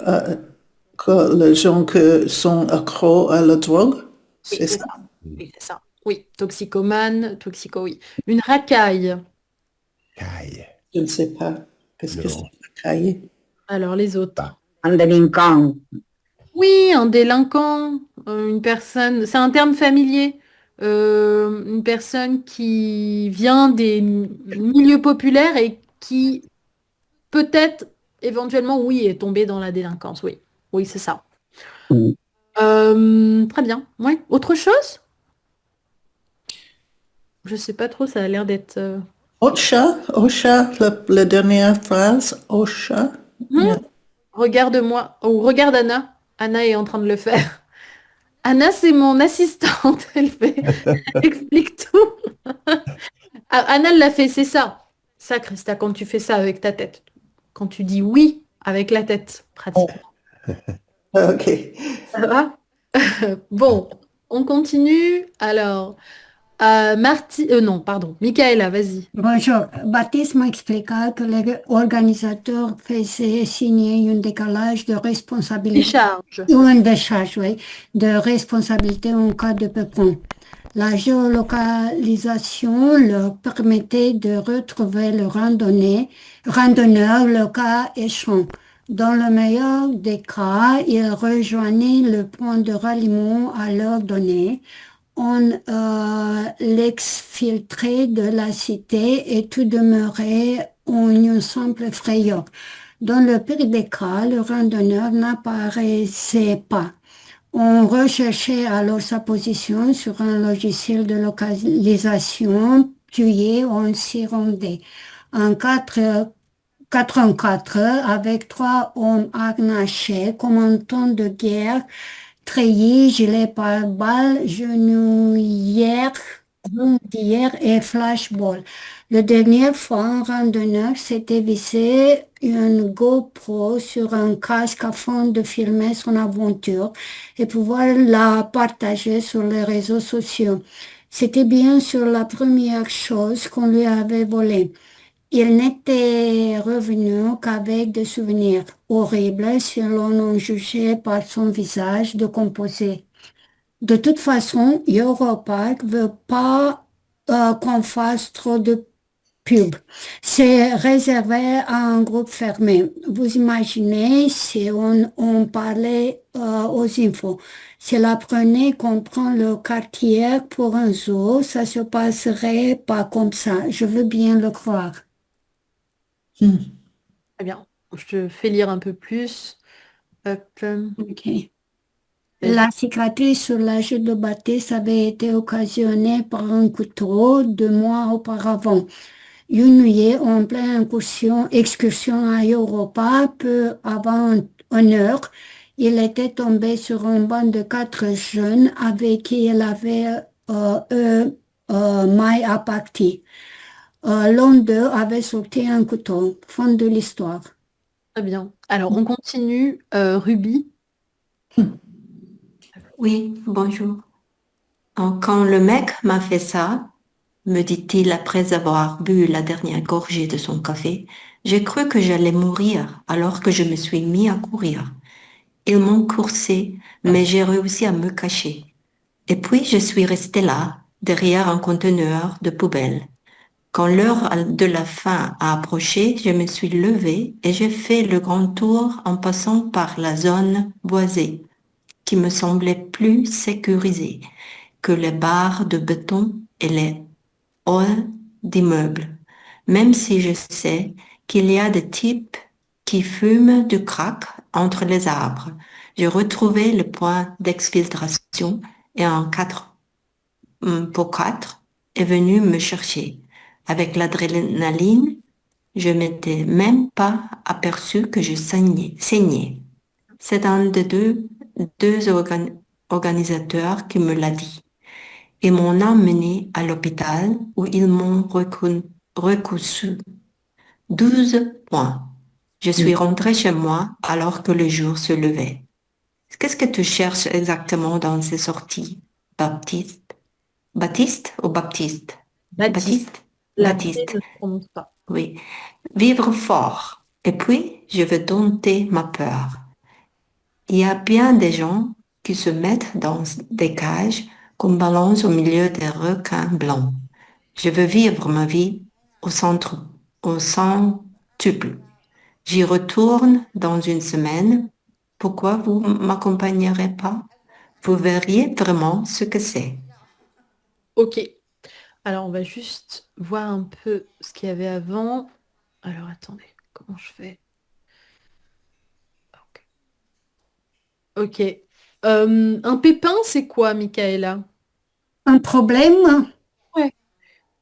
les gens qui sont accros à la drogue, c'est ça? Oui, c'est ça. Oui, toxicomane, toxico, oui. Une racaille. Caille. Je ne sais pas. Qu'est-ce que c'est, racaille? Alors les autres. Un délinquant. Oui, un délinquant, une personne, c'est un terme familier. Une personne qui vient des milieux populaires et qui peut-être, éventuellement, oui, est tombée dans la délinquance. Oui, oui, c'est ça. Très bien. Ouais. Autre chose? Je sais pas trop, ça a l'air d'être... Ocha, la dernière phrase, Ocha. Regarde-moi, ou regarde Anna. Anna est en train de le faire. Anna, c'est mon assistante. Elle explique tout. Anna l'a fait, c'est ça. Ça, Christa, quand tu fais ça avec ta tête. Quand tu dis oui avec la tête, pratiquement. Ok. Ça va? Bon, on continue. Alors, non, pardon. Michaela, vas-y. Bonjour. Baptiste m'a expliqué que l'organisateur faisait signer un décalage de responsabilité. Décharge. Ou une décharge, oui, de responsabilité en cas de pépin. La géolocalisation leur permettait de retrouver le randonneur le cas échéant. Dans le meilleur des cas, ils rejoignaient le point de ralliement à l'heure donnée. On l'exfiltrait de la cité et tout demeurait en une simple frayeur. Dans le pire des cas, le randonneur n'apparaissait pas. On recherchait alors sa position sur un logiciel de localisation, puis on s'y rendait. En 84, avec 3 hommes harnachés, commandant de guerre, treillis, gilets pare-balles, genouillères, d'hier et flashball. La dernière fois, un randonneur s'était vissé une GoPro sur un casque afin de filmer son aventure et pouvoir la partager sur les réseaux sociaux. C'était bien sûr la première chose qu'on lui avait volée. Il n'était revenu qu'avec des souvenirs horribles si l'on en jugeait par son visage décomposé. De toute façon, Europark veut pas qu'on fasse trop de pub. C'est réservé à un groupe fermé. Vous imaginez si on parlait aux infos. Si l'apprenait qu'on prend le quartier pour un zoo, ça se passerait pas comme ça. Je veux bien le croire. Très bien. Je te fais lire un peu plus. Hop. Ok. La cicatrice sur la joue de Baptiste avait été occasionnée par un couteau 2 mois auparavant. Une nuit, en pleine excursion à Europa, peu avant 1 heure, il était tombé sur un banc de 4 jeunes avec qui il avait maille à partie. L'un d'eux avait sorti un couteau. Fin de l'histoire. Très bien. Alors, on continue. Ruby. Oui, bonjour. Quand le mec m'a fait ça, me dit-il après avoir bu la dernière gorgée de son café, j'ai cru que j'allais mourir alors que je me suis mis à courir. Ils m'ont coursé, mais j'ai réussi à me cacher. Et puis je suis restée là, derrière un conteneur de poubelle. Quand l'heure de la fin a approché, je me suis levée et j'ai fait le grand tour en passant par la zone boisée, qui me semblait plus sécurisée que les barres de béton et les halls d'immeubles, même si je sais qu'il y a des types qui fument du crack entre les arbres. J'ai retrouvé le point d'exfiltration et un 4x4 est venu me chercher. Avec l'adrénaline, je m'étais même pas aperçu que je saignais. C'est un des deux organisateurs qui me l'a dit. Ils m'ont emmené à l'hôpital où ils m'ont recousu. 12 points. Je suis rentrée chez moi alors que le jour se levait. Qu'est-ce que tu cherches exactement dans ces sorties, Baptiste? Baptiste ou Baptiste? Baptiste. La T Baptiste. ne se prononce pas. Oui. Vivre fort. Et puis, je veux dompter ma peur. Il y a bien des gens qui se mettent dans des cages qu'on balance au milieu des requins blancs. Je veux vivre ma vie au centuple. J'y retourne dans une semaine. Pourquoi vous ne m'accompagnerez pas? Vous verriez vraiment ce que c'est. Ok. Alors, on va juste voir un peu ce qu'il y avait avant. Alors, attendez, comment je fais? Ok. Un pépin, c'est quoi, Michaela? Un problème? Ouais.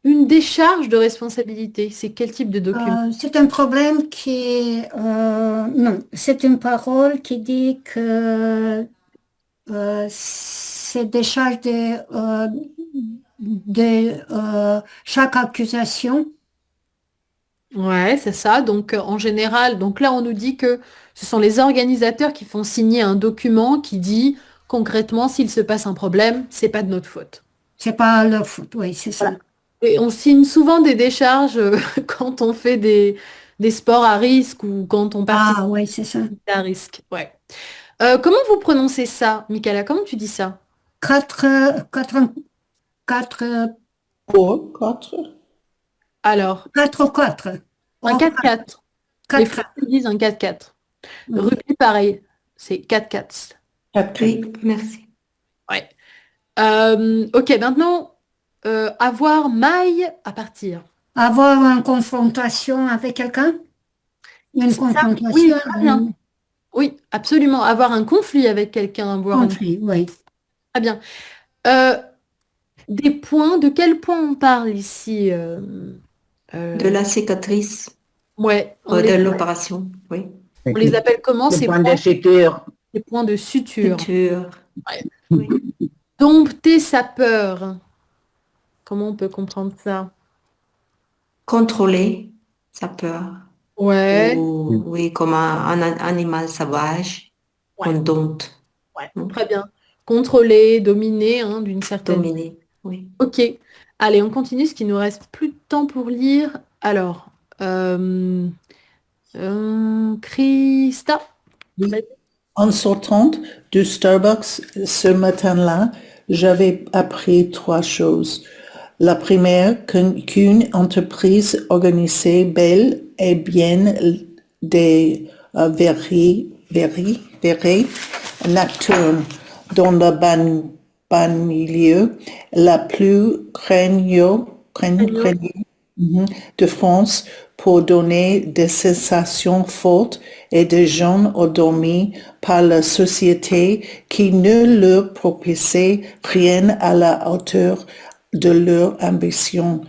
Une décharge de responsabilité, c'est quel type de document? C'est un problème qui non, c'est une parole qui dit que c'est des charges de chaque accusation. Ouais, c'est ça. Donc, en général, donc là, on nous dit que ce sont les organisateurs qui font signer un document qui dit concrètement, s'il se passe un problème, c'est pas de notre faute. C'est pas leur faute, oui, c'est ça. Voilà. Et on signe souvent des décharges quand on fait des sports à risque ou quand on participe Ah, oui, c'est ça. à risque. Ouais. Comment vous prononcez ça, Michaela? Comment tu dis ça? 4, 4, 4, Oh, 4. Alors, 4, 4. un 4x4. Les 4, Français disent un 4x4. Oui. Rugby, pareil, c'est 4x4. Oui, merci. Ouais. Ok, maintenant, avoir maille à partir. Avoir une confrontation avec quelqu'un? Une C'est ça? Oui, confrontation, très bien. Oui, absolument. Avoir un conflit avec quelqu'un, un avoir un... conflit, oui. Très bien. Euh, des points, de quel point on parle ici De la cicatrice ouais, de l'opération, oui. on les appelle comment Le ces point points? de suture. Des points de suture. Suture. Ouais. Oui. Dompter sa peur. Comment on peut comprendre ça? Contrôler sa peur. Ouais, Ou, oui, comme un animal sauvage qu'on ouais, dompte, ouais, très bien. Contrôler, dominer, hein, d'une certaine... dominer. Oui. Ok. Allez, on continue, parce qu'il nous reste plus de temps pour lire. Alors, Christa. Oui. En sortant du Starbucks ce matin-là, j'avais appris 3 choses. La première, qu'une entreprise organisée, belle et bien des verrées nocturnes dans la banlieue la plus de France pour donner des sensations fortes et des gens endormis par la société qui ne leur proposait rien à la hauteur de leur ambition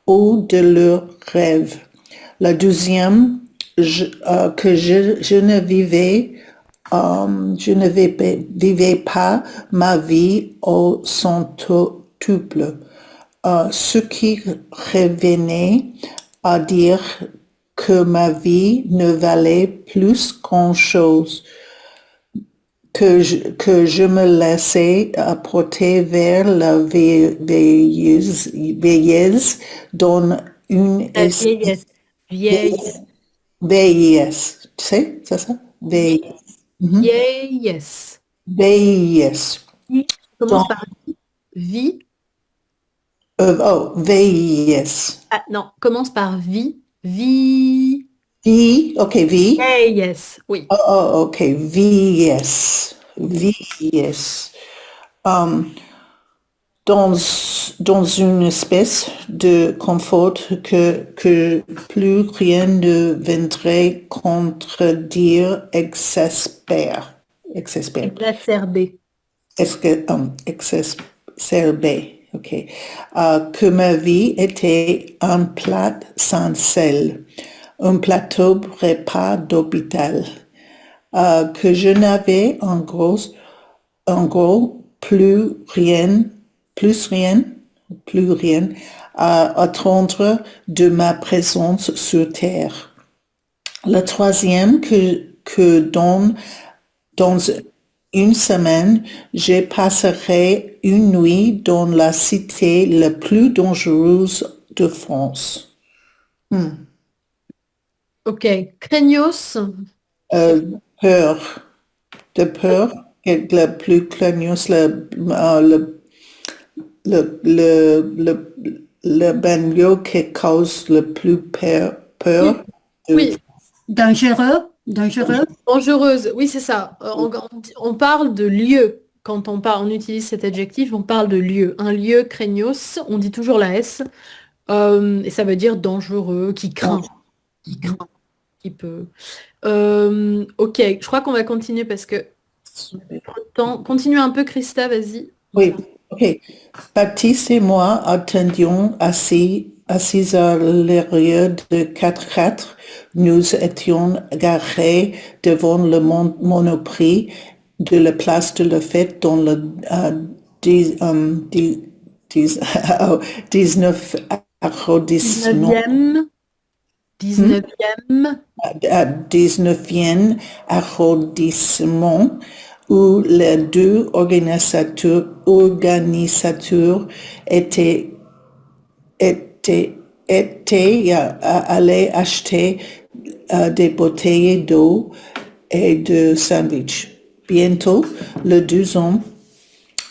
ou de leurs rêves. La deuxième, que je ne vivais pas ma vie au centuple. Ce qui revenait à dire que ma vie ne valait plus grand-chose, que je me laissais apporter vers la vieillesse dans une La vieillesse. vieillesse. Tu sais, c'est ça? Vieillesse. Vieillesse. Vieillesse. Commence par vie. Vieillesse. Ah, non, commence par vie. Vie. Vie, ok, vie. Vieillesse, oui. Ok, vieillesse. Vieillesse. Dans une espèce de confort que plus rien ne viendrait contredire, Exacerbé. Exacerbé, ok. Que ma vie était un plat sans sel, un plateau repas d'hôpital, que je n'avais en gros plus rien à attendre de ma présence sur terre. La troisième, que dans une semaine, je passerai une nuit dans la cité la plus dangereuse de France. Ok, craignos. Peur. De peur, et la plus craignos, le banlieue qui cause le plus peur. Oui, Dangereux, dangereuse, oui, c'est ça. On parle de lieu. Quand on utilise cet adjectif, on parle de lieu. Un lieu craignos, on dit toujours la S, et ça veut dire dangereux, qui craint, qui peut. Ok, je crois qu'on va continuer parce que trop de temps. Continue un peu, Christa, vas-y. Oui, ok. Baptiste et moi attendions assis à l'arrière de 4x4. Nous étions garés devant le Monoprix de la place de la Fête dans le 19 arrondissement. 19e arrondissement, où les deux organisateurs étaient allés acheter des bouteilles d'eau et de sandwich. Bientôt, les deux hommes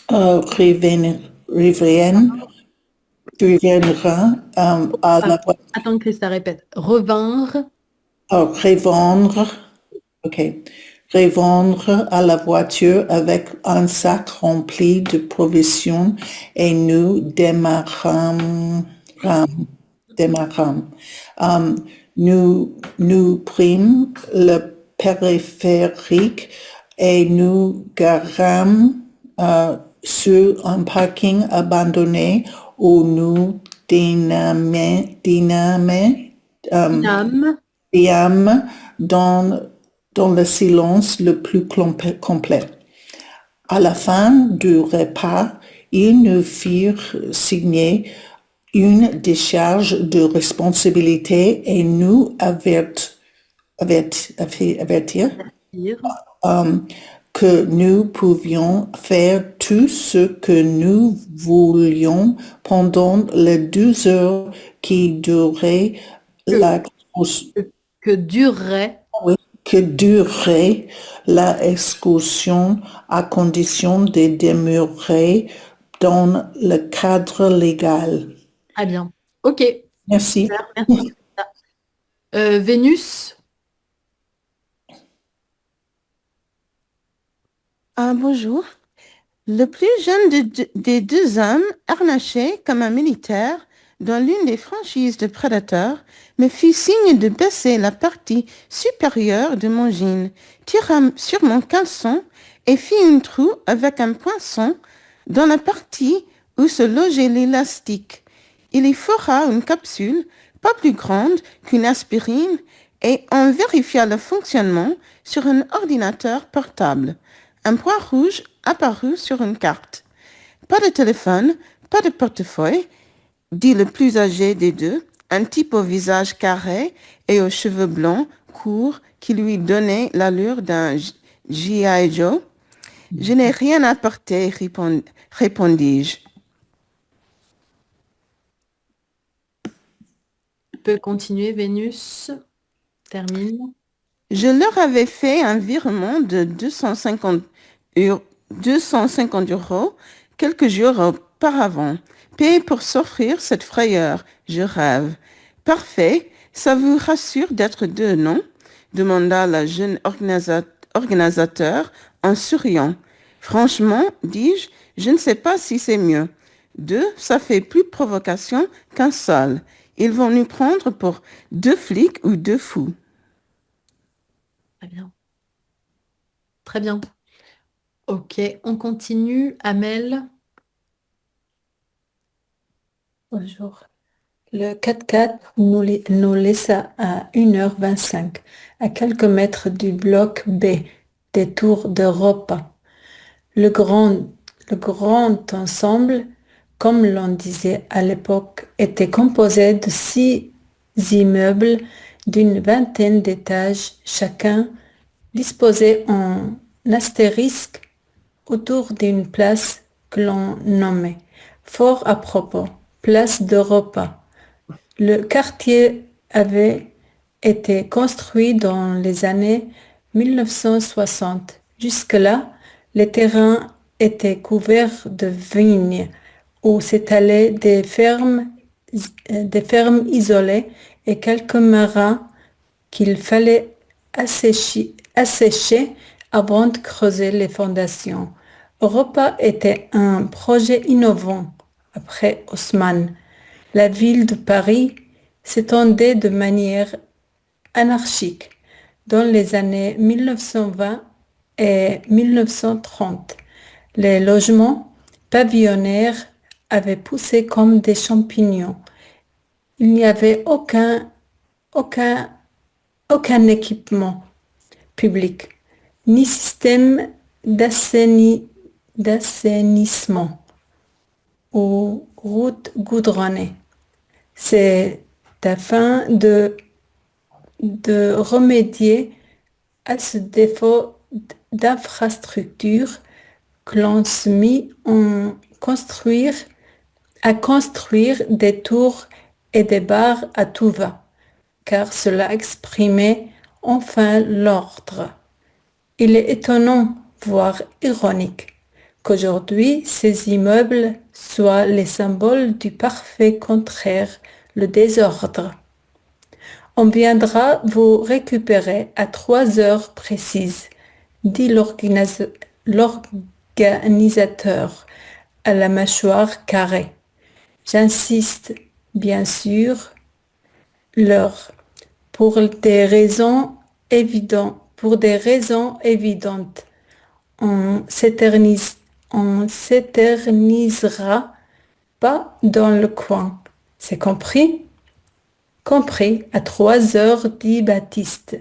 reviendra à la Attends que Christa répète. Revendre. Revendre à la voiture avec un sac rempli de provisions et nous démarrâmes. nous prîmes le périphérique et nous garâmes sur un parking abandonné où nous Nam. dans le silence le plus complet. À la fin du repas, ils nous firent signer une décharge de responsabilité et nous avertir que nous pouvions faire tout ce que nous voulions pendant les 12 heures qui duraient Que durerait que durerait l'excursion à condition de demeurer dans le cadre légal. Très bien. Ok. Merci. Merci. Vénus. Bonjour. Le plus jeune des deux hommes, harnaché comme un militaire dans l'une des franchises de Predator, me fit signe de baisser la partie supérieure de mon jean, tira sur mon caleçon et fit un trou avec un poinçon dans la partie où se logeait l'élastique. Il y fora une capsule pas plus grande qu'une aspirine et on vérifia le fonctionnement sur un ordinateur portable. Un point rouge apparut sur une carte. Pas de téléphone, pas de portefeuille, dit le plus âgé des deux, un type au visage carré et aux cheveux blancs courts qui lui donnait l'allure d'un G.I. Joe. Je n'ai rien apporté, répondis-je. Tu peux continuer, Vénus. Termine. Je leur avais fait un virement de 250 euros quelques jours auparavant, payé pour s'offrir cette frayeur. Je rêve. Parfait, ça vous rassure d'être deux, non? Demanda la jeune organisateur en souriant. Franchement, dis-je, je ne sais pas si c'est mieux. Deux, ça fait plus provocation qu'un seul. Ils vont nous prendre pour deux flics ou deux fous. Très bien. Très bien. Ok, on continue. Amel. Bonjour. Le 4x4 nous laissa à 1h25, à quelques mètres du bloc B des Tours d'Europe. Le grand ensemble, comme l'on disait à l'époque, était composé de 6 immeubles d'une vingtaine d'étages chacun, disposés en astérisque autour d'une place que l'on nommait, fort à propos, place d'Europe. Le quartier avait été construit dans les années 1960. Jusque-là, les terrains étaient couverts de vignes où s'étalaient des fermes isolées et quelques marins qu'il fallait assécher avant de creuser les fondations. Europa était un projet innovant après Haussmann. La ville de Paris s'étendait de manière anarchique dans les années 1920 et 1930. Les logements pavillonnaires avaient poussé comme des champignons. Il n'y avait aucun équipement public, ni système d'assainissement ou routes goudronnées. C'est afin de remédier à ce défaut d'infrastructure que l'on se mit à construire des tours et des barres à tout va, car cela exprimait enfin l'ordre. Il est étonnant, voire ironique, qu'aujourd'hui ces immeubles soient les symboles du parfait contraire, le désordre. On viendra vous récupérer à 3 heures précises, dit l'organisateur à la mâchoire carrée. J'insiste, bien sûr, l'heure. pour des raisons évidentes. On s'éternisera pas dans le coin. C'est compris? Compris, à 3 heures, dit Baptiste.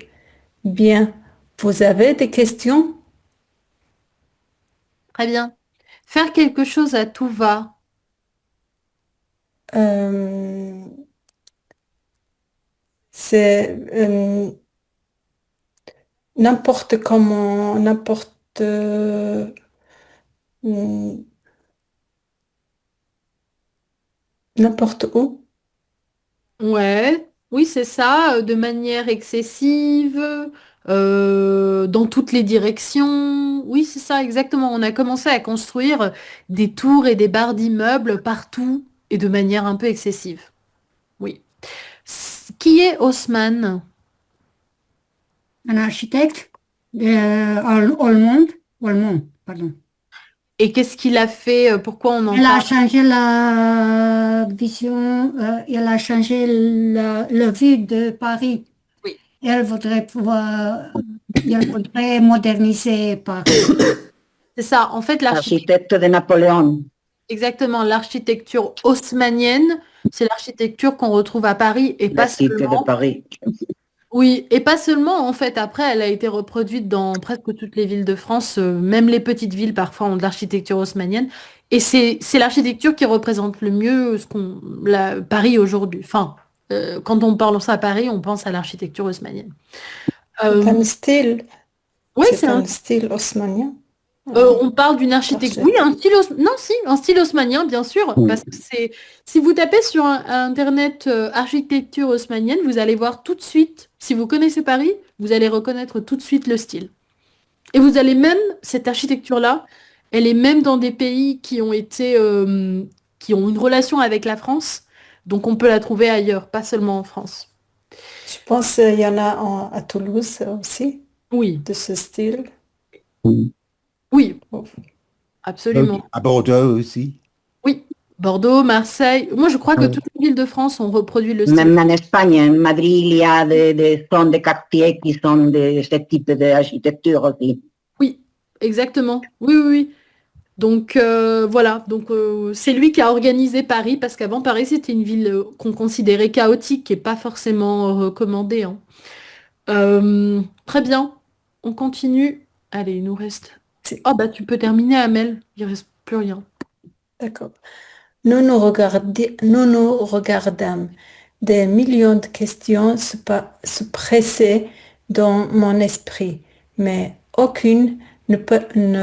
Bien. Vous avez des questions? Très bien. Faire quelque chose à tout va. Euh, c'est n'importe comment, hmm, n'importe où. Ouais, oui, c'est ça, de manière excessive, dans toutes les directions. Oui, c'est ça, exactement. On a commencé à construire des tours et des barres d'immeubles partout et de manière un peu excessive. Oui. Qui est Haussmann? Un architecte allemand, pardon. Et qu'est-ce qu'il a fait? Pourquoi on en Elle a parle? changé la vision, elle a changé la vue de Paris. Oui. Elle voudrait moderniser Paris. C'est ça. En fait, Architecte de Napoléon. exactement, l'architecture haussmannienne, c'est l'architecture qu'on retrouve à Paris et La pas cité de seulement. Paris. Oui, et pas seulement, en fait, après, elle a été reproduite dans presque toutes les villes de France, même les petites villes parfois ont de l'architecture haussmannienne, et c'est l'architecture qui représente le mieux Paris aujourd'hui. Enfin, quand on pense à Paris, on pense à l'architecture haussmannienne. C'est un style. Oui, C'est un style haussmannien. on parle d'une architecture. Oui, non, si, un style haussmannien, bien sûr. Parce que si vous tapez sur Internet architecture haussmannienne, vous allez voir tout de suite, si vous connaissez Paris, vous allez reconnaître tout de suite le style. Et vous allez même, cette architecture-là, elle est même dans des pays qui ont une relation avec la France. Donc on peut la trouver ailleurs, pas seulement en France. Je pense qu'il y en a à Toulouse aussi, Oui, de ce style. oui, absolument. À Bordeaux aussi. Oui, Bordeaux, Marseille. Moi, je crois que toutes les villes de France ont reproduit le style. Même en Espagne, en Madrid, il y a des zones de quartiers qui sont de ce type d'architecture aussi. Oui, exactement. Oui, oui, oui. Donc voilà, donc c'est lui qui a organisé Paris, parce qu'avant Paris c'était une ville qu'on considérait chaotique et pas forcément recommandée, hein. Très bien, on continue. Allez, il nous reste. Oh bah tu peux terminer, Amel, il reste plus rien. D'accord. Nous nous regardâmes. Des millions de questions se pressaient dans mon esprit, mais aucune ne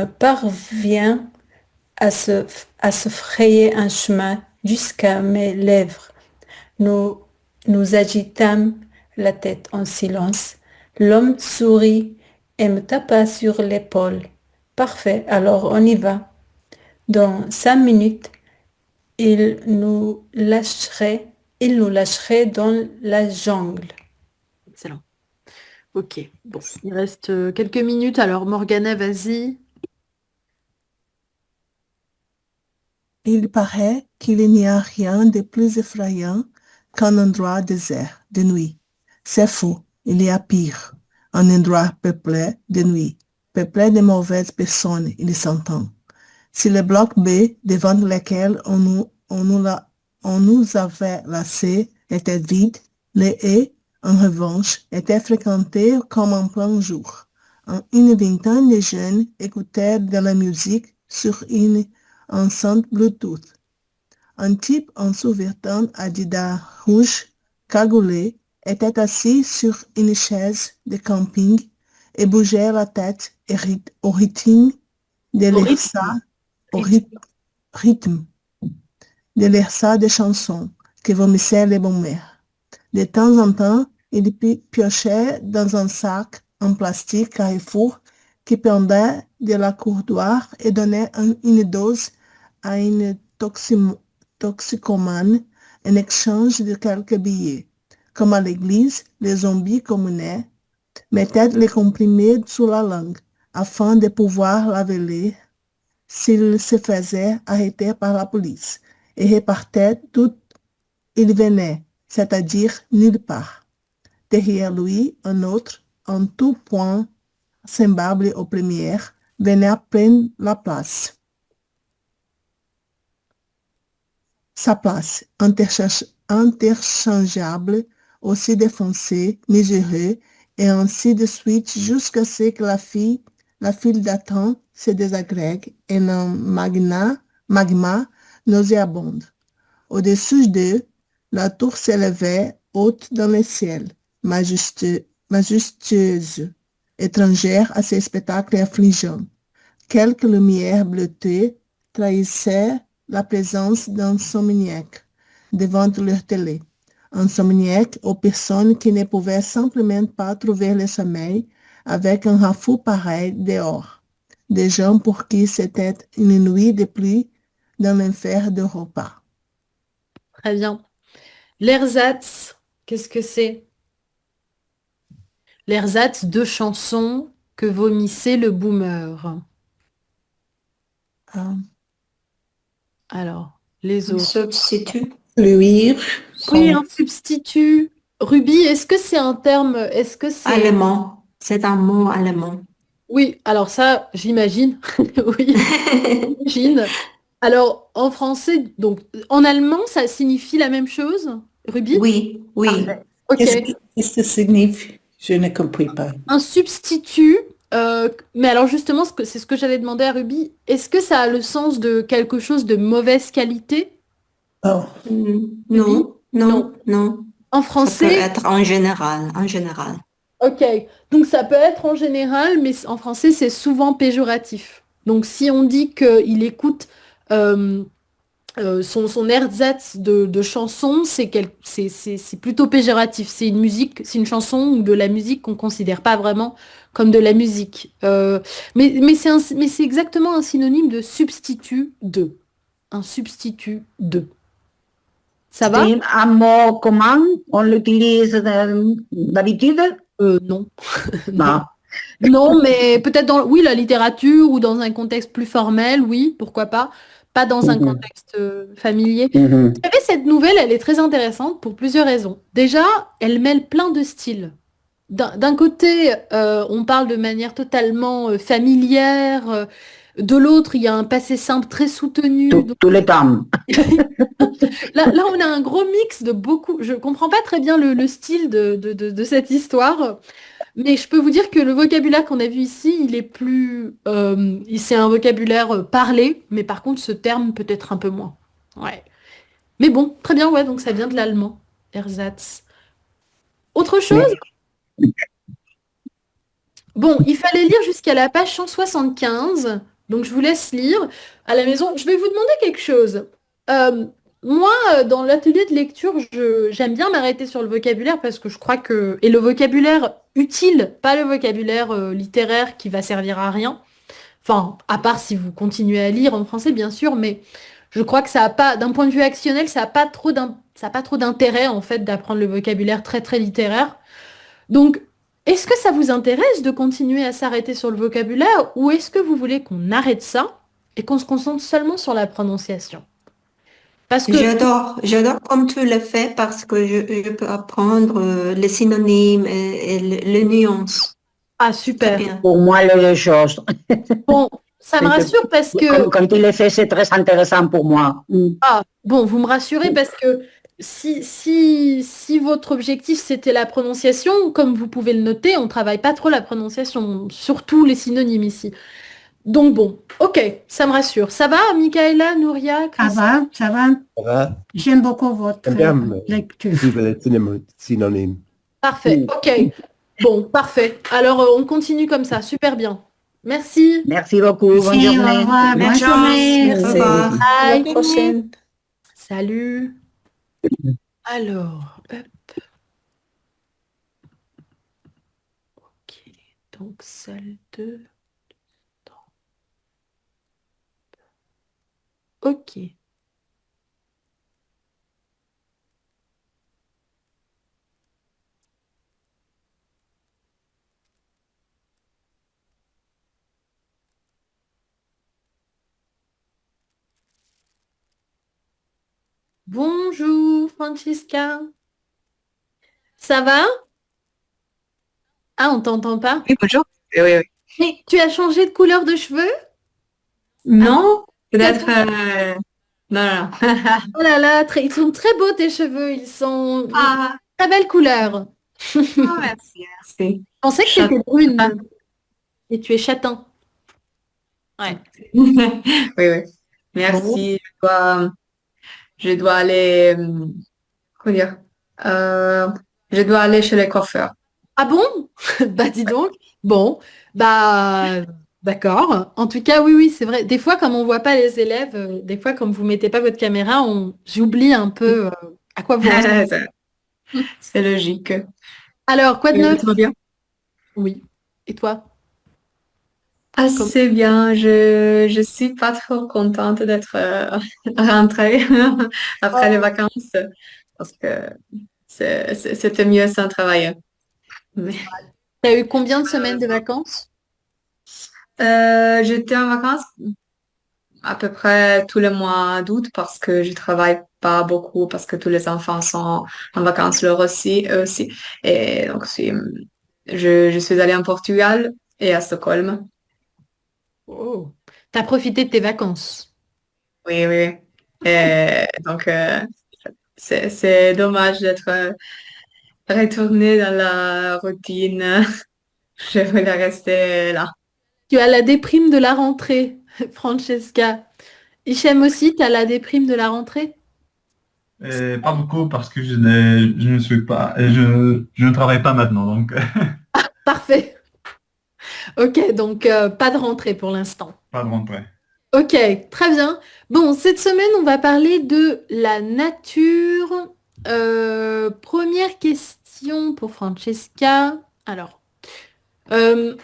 parvient à se frayer un chemin jusqu'à mes lèvres. Nous agitâmes la tête en silence. L'homme sourit et me tapa sur l'épaule. Parfait, alors on y va. Dans 5 minutes, il nous lâcherait dans la jungle. Excellent. Ok, bon, il reste quelques minutes, alors Morgana, vas-y. Il paraît qu'il n'y a rien de plus effrayant qu'un endroit désert de nuit. C'est faux, il y a pire. Un endroit peuplé de nuit, peuplé de mauvaises personnes, il s'entend. Si le bloc B, devant lequel on nous avait laissés, était vide, les haies, en revanche, étaient fréquentées comme en plein jour. Une vingtaine de jeunes écoutaient de la musique sur une enceinte Bluetooth. Un type en sous-vêtements Adidas rouge, cagoulé, était assis sur une chaise de camping et bougeait la tête au rythme de l'ERSA des chansons que vomissaient les bombères. De temps en temps, il piochait dans un sac en plastique Carrefour qui pendait de la courroie et donnait une dose à une toxicomane en échange de quelques billets. Comme à l'église, les zombies communaient mettaient les comprimés sous la langue afin de pouvoir l'avaler s'il se faisait arrêter par la police et repartait d'où il venait, c'est-à-dire nulle part. Derrière lui, un autre, en tout point semblable au premier, venait prendre la place. Sa place, interchangeable, aussi défoncée, mesurée, et ainsi de suite jusqu'à ce que la file d'attente se désagrègue en un magma nauséabonde. Au-dessus d'eux, la tour s'élevait haute dans le ciel, majestueuse, étrangère à ces spectacles affligeants. Quelques lumières bleutées trahissaient la présence d'un insomniaque devant leur télé. Insomniaque aux personnes qui ne pouvaient simplement pas trouver le sommeil avec un rafou pareil dehors. Des gens pour qui c'était une nuit de pluie dans l'enfer d'Europa. Très bien. L'ersatz, qu'est-ce que c'est? L'ersatz, 2 chansons que vomissait le boomer. Alors, les Un autres. substitut. Fluir. Oui, un substitut. Ruby, est-ce que c'est un terme, est-ce que c'est... Allemand. C'est un mot allemand. Oui, alors ça, j'imagine. Oui, j'imagine. Alors, en français, donc, en allemand, ça signifie la même chose, Ruby? Oui, oui. Parfait. Ok. Qu'est-ce que ça signifie? Je ne compris pas. Un substitut, mais alors justement, c'est ce que j'allais demander à Ruby. Est-ce que ça a le sens de quelque chose de mauvaise qualité? Oh. Non, non, non. En Ça peut français, être en général, en général. ok. Donc ça peut être en général, mais en français, c'est souvent péjoratif. Donc si on dit qu'il écoute euh, son ersatz de chanson, c'est plutôt péjoratif. C'est une musique, c'est une chanson ou de la musique qu'on considère pas vraiment comme de la musique. Mais c'est exactement un synonyme de substitut de. Un substitut de. Ça va? C'est un mot commun, on l'utilise d'habitude? Non. Non. Non, mais peut-être dans, oui, la littérature ou dans un contexte plus formel, oui, pourquoi pas. Pas dans un contexte familier. Vous savez, cette nouvelle, elle est très intéressante pour plusieurs raisons. Déjà, elle mêle plein de styles. D'un côté, on parle de manière totalement familière. De l'autre, il y a un passé simple très soutenu. Tous les temps. Là, on a un gros mix de beaucoup. Je comprends pas très bien le style de cette histoire. Mais je peux vous dire que le vocabulaire qu'on a vu ici, il est plus... c'est un vocabulaire parlé, mais par contre, ce terme peut être un peu moins. Ouais. Mais bon, très bien, ouais, donc ça vient de l'allemand, ersatz. Autre chose? Bon, il fallait lire jusqu'à la page 175, donc je vous laisse lire à la maison. Je vais vous demander quelque chose. Moi, dans l'atelier de lecture, j'aime bien m'arrêter sur le vocabulaire parce que je crois que... Et le vocabulaire utile, pas le vocabulaire littéraire qui va servir à rien. Enfin, à part si vous continuez à lire en français, bien sûr, mais je crois que ça a pas, d'un point de vue actionnel, ça n'a pas trop d'intérêt, en fait, d'apprendre le vocabulaire très, très littéraire. Donc, est-ce que ça vous intéresse de continuer à s'arrêter sur le vocabulaire ou est-ce que vous voulez qu'on arrête ça et qu'on se concentre seulement sur la prononciation? Parce que... J'adore comme tu le fais parce que je peux apprendre les synonymes et les nuances. Ah, super. Pour moi, les deux choses. Bon, ça me rassure parce que... Quand il le fait, c'est très intéressant pour moi. Ah, bon, vous me rassurez parce que si votre objectif c'était la prononciation, comme vous pouvez le noter, on travaille pas trop la prononciation, surtout les synonymes ici. Donc bon, ok, ça me rassure. Ça va, Michaela, Nouria, Chris? Ça va. Ça va? J'aime beaucoup votre J'aime bien lecture. suivre les synonymes. Parfait, ok. Bon, parfait. Alors, on continue comme ça, super bien. Merci. Merci beaucoup, bonne Merci, journée. au revoir, bonne Merci. journée. Au revoir. Bye. À la prochaine. Salut. Alors, hop. Ok, donc salle 2. Ok. Bonjour, Francesca. Ça va? Ah, on t'entend pas? Oui, bonjour. Oui, oui, oui. Mais tu as changé de couleur de cheveux? Non, peut-être. D'accord. Non, non, non. Oh là là, ils sont très beaux tes cheveux, ils sont Ah, très belle couleur. Je merci, merci. pensais que tu étais brune et tu es châtain. Ouais. Oui, oui. Bon. Merci. Je dois aller, comment dire, euh, je dois aller chez les coiffeurs. Ah bon? Bah dis donc. Bon, bah d'accord. En tout cas, oui, oui, c'est vrai. Des fois, comme on voit pas les élèves, des fois, comme vous mettez pas votre caméra, j'oublie un peu à quoi vous ressemblez. C'est logique. Alors, quoi de neuf? Tout va bien? Oui. Et toi? Assez bien. Je suis pas trop contente d'être rentrée après les vacances parce que c'était mieux sans travailler. Mais, T'as eu combien de semaines de vacances? j'étais en vacances à peu près tous les mois d'août parce que je travaille pas beaucoup parce que tous les enfants sont en vacances leur aussi, eux aussi. Et donc, je suis allée en Portugal et à Stockholm. Oh. T'as profité de tes vacances. Oui, oui. Et donc, c'est dommage d'être retournée dans la routine. Je voulais rester là. Tu as la déprime de la rentrée, Francesca. Hichem aussi, tu as la déprime de la rentrée? Pas beaucoup parce que je ne suis pas, je ne travaille pas maintenant, donc Parfait. Ok, donc pas de rentrée pour l'instant. pas de rentrée. Ok, très bien. Bon, cette semaine, on va parler de la nature. Première question pour Francesca. Alors, euh,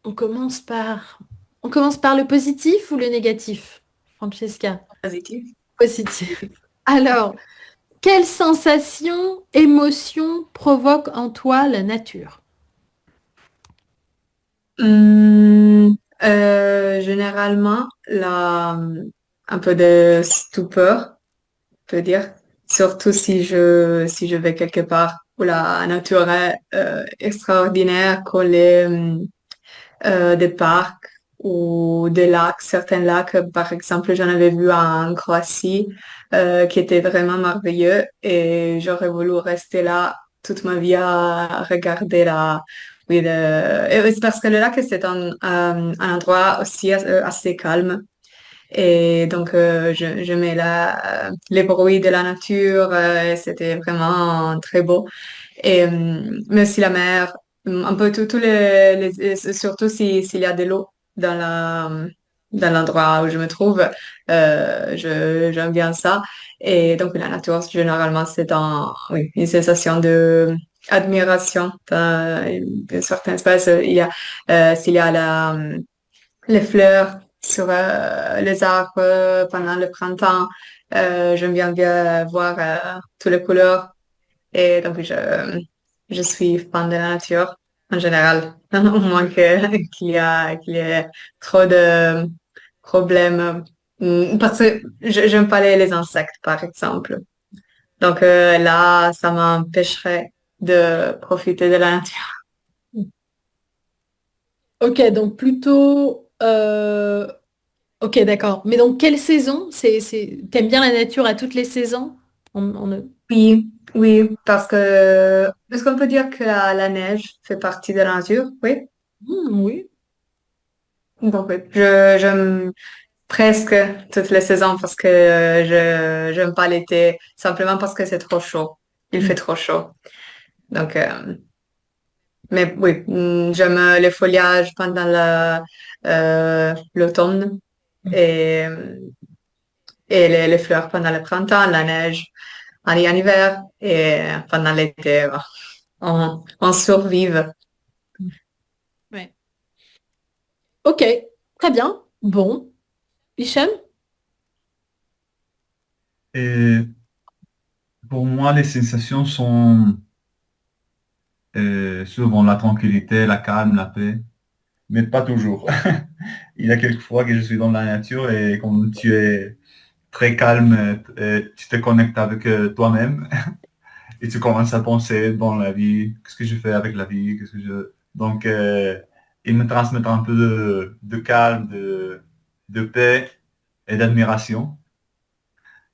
on commence par... on commence par le positif ou le négatif, Francesca? Positif. Positif. Alors, quelle sensation, émotion provoque en toi la nature? Généralement, un peu de stupeur, on peut dire, surtout si je vais quelque part où la nature est extraordinaire, comme des parcs ou des lacs, certains lacs, par exemple, j'en avais vu en Croatie, qui était vraiment merveilleux et j'aurais voulu rester là toute ma vie à regarder oui, et c'est parce que le lac, c'est un endroit aussi assez calme. Et donc, j'aimais les bruits de la nature, c'était vraiment très beau. Et, mais aussi la mer, un peu tous surtout s'il y a de l'eau dans l'endroit où je me trouve, j'aime bien ça. Et donc, la nature, généralement, oui, une sensation de admiration. Dans une certaine espèce, s'il y a les fleurs sur les arbres pendant le printemps. J'aime bien voir toutes les couleurs. Et donc, je suis fan de la nature en général. Au moins qu'il y ait trop de problèmes. Parce que j'aime pas les insectes, par exemple. Donc là, ça m'empêcherait de profiter de la nature. Ok, donc plutôt... Ok, d'accord. Mais donc, quelle saison? T'aimes bien la nature à toutes les saisons? Oui, oui, parce que est-ce qu'on peut dire que la neige fait partie de la nature? Oui. Oui. Donc, oui, j'aime presque toutes les saisons parce que je j'aime pas l'été, simplement parce que c'est trop chaud. Il fait trop chaud. Donc, mais oui, j'aime les feuillages pendant l'automne et, les fleurs pendant le printemps, la neige en hiver et pendant l'été, on survive. Ouais. Ok, très bien. Bon. Hichem? Et pour moi, les sensations sont souvent la tranquillité, la calme, la paix, mais pas toujours. Il y a quelques fois que je suis dans la nature et quand tu es très calme, tu te connectes avec toi-même et tu commences à penser dans la vie, qu'est-ce que je fais avec la vie, qu'est-ce que Donc, ils me transmettent un peu de calme, de paix et d'admiration.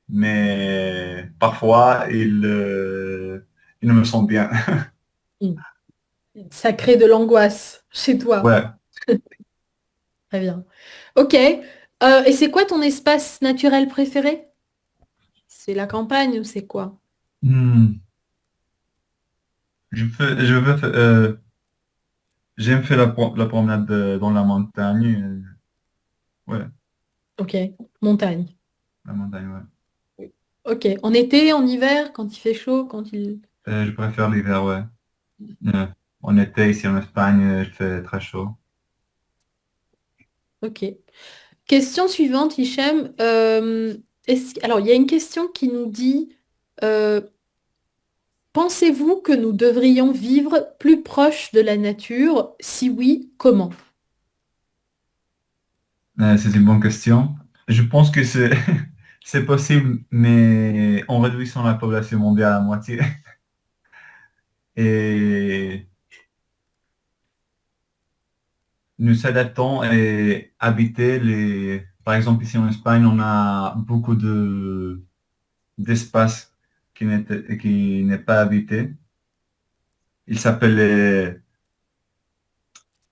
Mais parfois, ils ne me sentent bien. Ça crée de l'angoisse chez toi. Ouais. Très bien. Ok. Et c'est quoi ton espace naturel préféré? C'est la campagne ou c'est quoi? Hmm. J'aime faire la promenade dans la montagne. Ouais, Ok. Montagne. la montagne, ouais. Ok. En été, en hiver, quand il fait chaud, quand il... Je préfère l'hiver, ouais. Euh, En été, ici en Espagne, il fait très chaud. Ok. Question suivante, Hichem. Alors, il y a une question qui nous dit, euh, pensez-vous que nous devrions vivre plus proche de la nature? Si oui, comment? C'est une bonne question. Je pense que c'est c'est possible, mais en réduisant la population mondiale à moitié. Et nous adaptons et habiter les... Par exemple, ici en Espagne, on a beaucoup d'espace qui n'est pas habité. Il s'appelle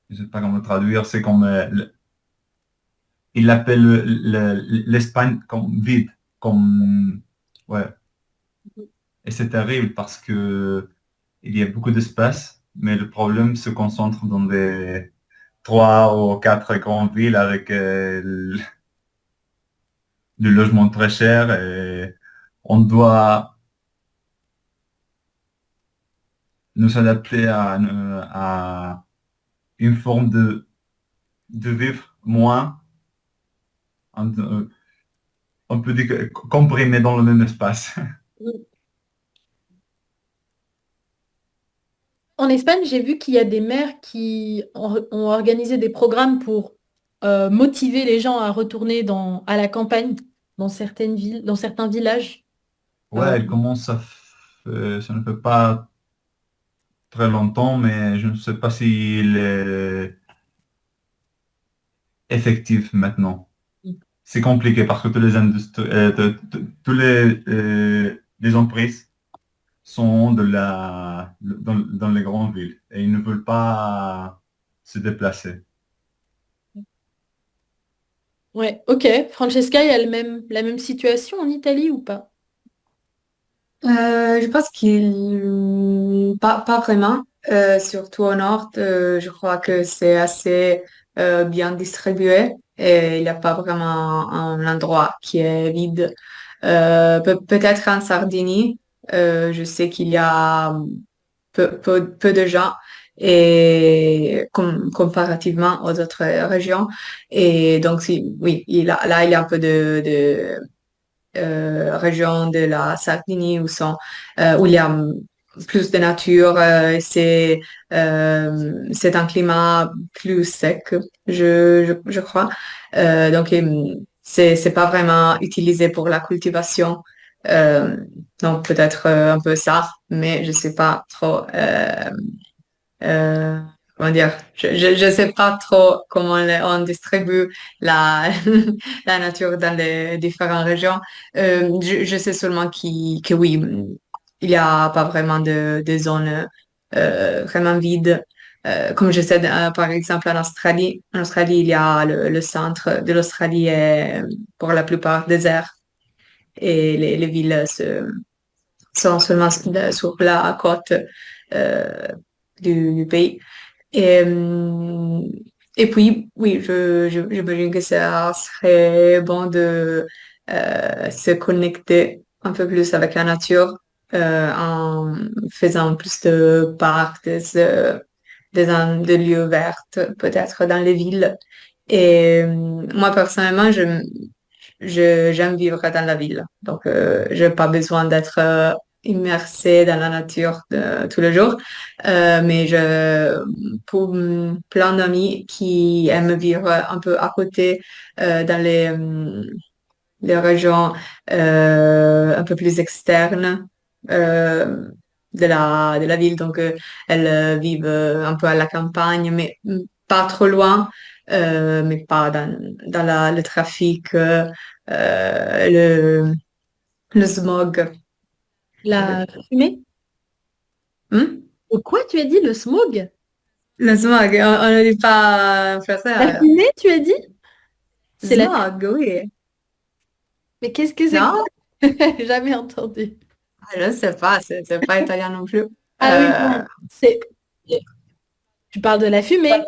je sais pas comment le traduire, c'est comme, il appelle l'Espagne comme vide, comme, ouais. Et c'est terrible parce que il y a beaucoup d'espace, mais le problème se concentre dans des 3 ou 4 grandes villes avec du logement très cher et on doit nous adapter à une forme de vivre moins, on, on peut dire comprimé dans le même espace. En Espagne, j'ai vu qu'il y a des maires qui ont organisé des programmes pour motiver les gens à retourner à la campagne, dans certaines villes, dans certains villages. Ouais, elle commence ça ne fait pas très longtemps, mais je ne sais pas s'il est effectif maintenant. C'est compliqué parce que toutes les industries, tous les entreprises sont dans les grandes villes et ils ne veulent pas se déplacer. Ouais, ok. Francesca, il y a la même situation en Italie ou pas? Je pense pas vraiment. Surtout au nord, je crois que c'est assez bien distribué et il n'y a pas vraiment un endroit qui est vide. Peut-être en Sardaigne, je sais qu'il y a peu de gens et comparativement aux autres régions. Et donc, oui, là, il y a un peu de région de la Sardaigne où il y a plus de nature, c'est un climat plus sec, je crois. Donc, c'est pas vraiment utilisé pour la cultivation. Euh, donc, peut-être un peu ça, mais je sais pas trop. Euh, Comment dire, je sais pas trop comment on distribue la, la nature dans les différentes régions. Je sais seulement que oui, il n'y a pas vraiment de zones vraiment vides. Comme je sais, par exemple, en Australie, il y a le centre de l'Australie est pour la plupart désert et les villes sont seulement sur la côte euh, du pays. Et, et puis, oui, j'imagine que ça serait bon de se connecter un peu plus avec la nature en faisant plus de parcs, des lieux verts, peut-être dans les villes. Et moi, personnellement, j'aime vivre dans la ville. Donc, je n'ai pas besoin d'être immersée dans la nature tous les jours. Mais pour plein d'amis qui aiment vivre un peu à côté dans les régions un peu plus externes, euh, de la ville. Donc, elles vivent un peu à la campagne, mais pas trop loin, mais pas dans le trafic, le smog. La fumée? Hmm? Quoi tu as dit? Le smog? Le smog, on ne dit pas en français. La fumée, tu as dit? C'est la... Smog, oui. Mais qu'est-ce que c'est Non? que ça? Jamais entendu. Je ne sais pas, c'est pas italien non plus. Ah oui, non, c'est... Tu parles de la fumée.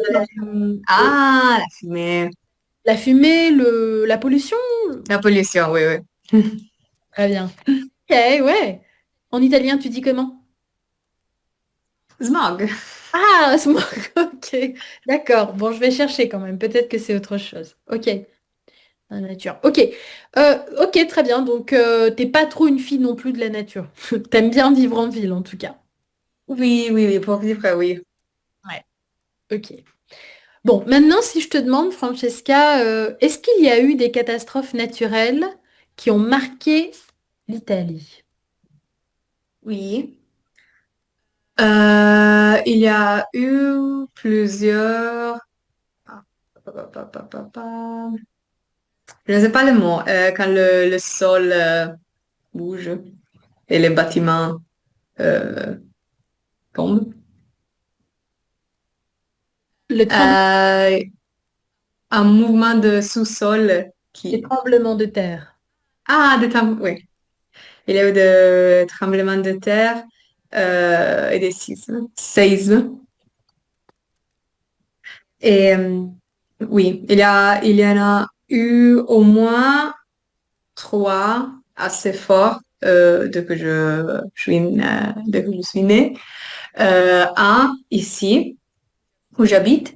Ah, la fumée. La fumée, la pollution? La pollution, oui, oui. Très bien. Ok, ouais. En italien, tu dis comment? Smog. Ah, smog, ok. D'accord. Bon, je vais chercher quand même. Peut-être que c'est autre chose. Ok. La nature. Ok. Ok, très bien. Donc, t'es pas trop une fille non plus de la nature. T'aimes bien vivre en ville, en tout cas. Oui, oui, oui, pour vivre, oui. Ouais. Ok. Bon, maintenant, si je te demande, Francesca, est-ce qu'il y a eu des catastrophes naturelles qui ont marqué l'Italie? Oui. Il y a eu plusieurs... Ah, Je ne sais pas le mot. Quand le sol bouge et les bâtiments euh, tombent. Le Un mouvement de sous-sol les qui... tremblements de terre. Ah, oui. Il y a eu des tremblements de terre et des séismes. Et oui, il y en a eu au moins trois assez forts depuis que je suis née. Un ici, où j'habite,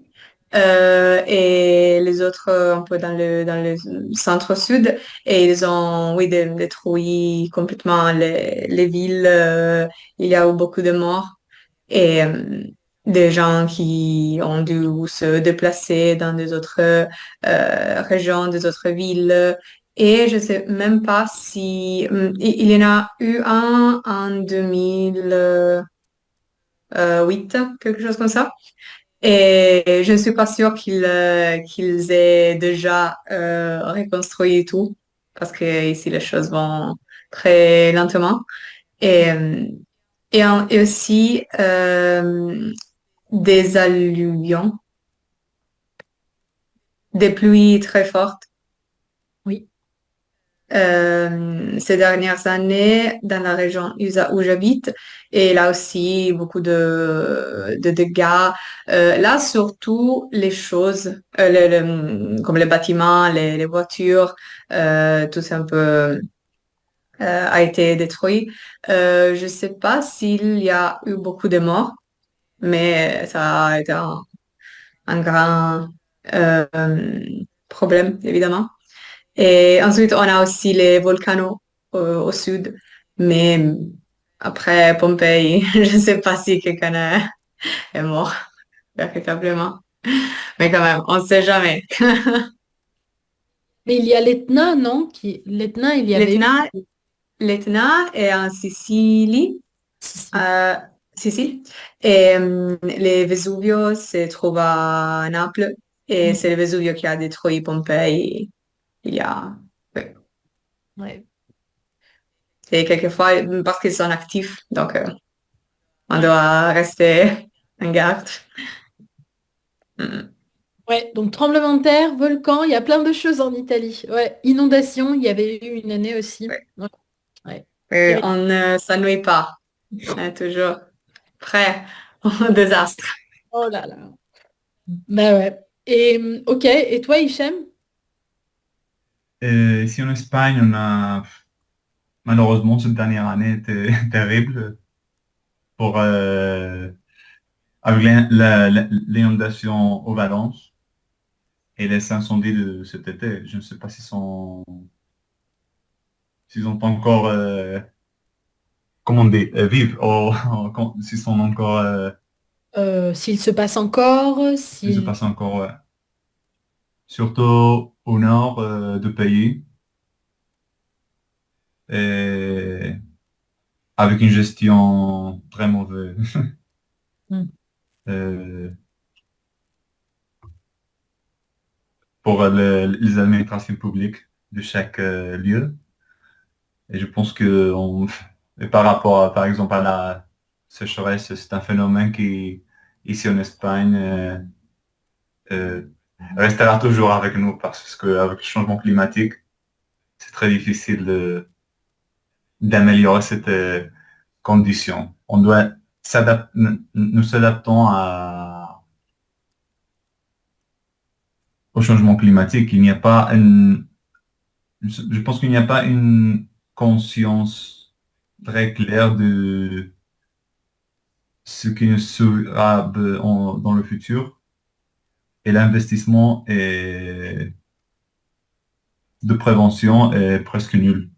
et les autres un peu dans le centre-sud. Et ils ont, oui, détruit complètement les villes. Il y a eu beaucoup de morts et des gens qui ont dû se déplacer dans des autres régions, des autres villes. Et je sais même pas si il y en a eu un en 2008, quelque chose comme ça. Et je ne suis pas sûre qu'ils aient déjà reconstruit et tout, parce que ici les choses vont très lentement. Et, et aussi des alluvions, des pluies très fortes. Oui. Ces dernières années dans la région où j'habite. Et là aussi, beaucoup de dégâts. Là, surtout, les choses, comme les bâtiments, les voitures, tout ça un peu a été détruit. Je ne sais pas s'il y a eu beaucoup de morts, mais ça a été un grand euh, problème, évidemment. Et ensuite, on a aussi les volcans au sud. Mais après Pompéi, je ne sais pas si quelqu'un est mort véritablement. Mais quand même, on ne sait jamais. Mais il y a l'Etna, non? L'Etna, il y avait eu... L'Etna est en Sicile. Sicile. Sicile. Et les Vesuvio se trouve à Naples. Et c'est le Vesuvio qui a détruit Pompéi il y a... ouais. Ouais. Et quelquefois, parce qu'ils sont actifs, donc on doit rester en garde. Ouais, donc tremblement de terre, volcan, il y a plein de choses en Italie. Ouais, inondation, il y avait eu une année aussi. Ouais. Ouais. Et on ne s'ennuie pas. On est toujours prêt au désastre. Oh là là. Bah ouais. Et ok, et toi, Hichem? Ici en Espagne, on a malheureusement cette dernière année été terrible pour avec l'inondation au Valence et les incendies de cet été. Je ne sais pas s'ils ont pas encore comment on dit vivent ou s'ils sont encore S'il se passe encore, s'ils se passent encore surtout au nord du pays. Et avec une gestion très mauvaise. Mm. Euh, pour les administrations publiques de chaque lieu. Et je pense que et par rapport, par exemple, à la sécheresse, c'est un phénomène qui, ici en Espagne, euh, restera toujours avec nous parce qu'avec le changement climatique, c'est très difficile d'améliorer cette condition. On doit nous s'adaptons au changement climatique. Il n'y a pas je pense qu'il n'y a pas une conscience très claire de ce qui nous sera dans le futur et l'investissement de prévention est presque nul.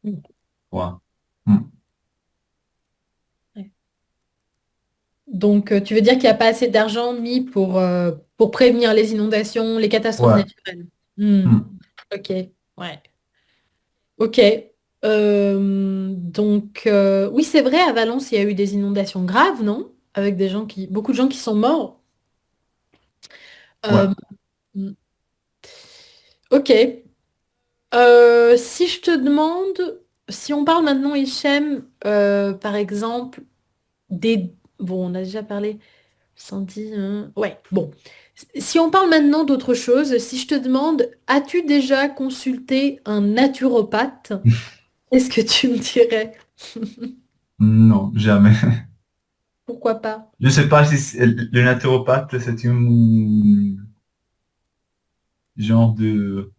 Mm. Ouais. Mm. Donc, tu veux dire qu'il n'y a pas assez d'argent mis pour prévenir les inondations, les catastrophes Ouais. naturelles? Hmm. Mm. Ok, ouais. Ok. Donc, oui, c'est vrai, à Valence, il y a eu des inondations graves, non? Avec beaucoup de gens qui sont morts. Ouais. Euh, hmm. Ok. Si je te demande, si on parle maintenant, Hichem, par exemple, des... Bon, on a déjà parlé. Sandy, hein. Ouais, bon. Si on parle maintenant d'autre chose, si je te demande, as-tu déjà consulté un naturopathe? Qu'est-ce que tu me dirais? Non, jamais. Pourquoi pas? Je ne sais pas si le naturopathe, c'est une genre de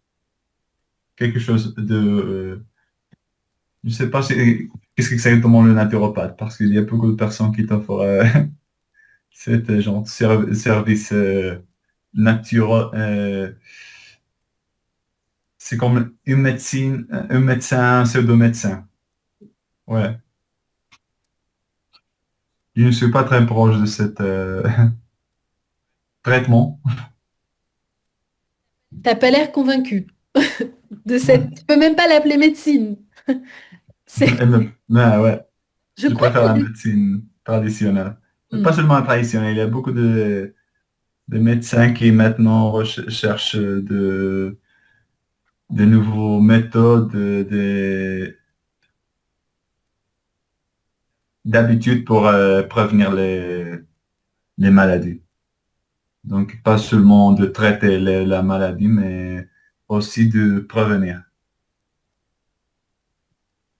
quelque chose de je ne sais pas qu'est-ce que c'est exactement le naturopathe, parce qu'il y a beaucoup de personnes qui t'offrent cette genre de service c'est comme une médecine, un médecin, un pseudo-médecin. Ouais. Je ne suis pas très proche de cet traitement. T'as pas l'air convaincu de cette... Tu peux même pas l'appeler médecine. Mais ouais, Je je crois préfère qu'il la y a médecine traditionnelle. Mais pas Hmm. seulement la traditionnelle, il y a beaucoup de médecins qui maintenant cherchent de nouveaux méthodes, d'habitude pour prévenir les maladies. Donc, pas seulement de traiter la maladie, mais aussi de prévenir.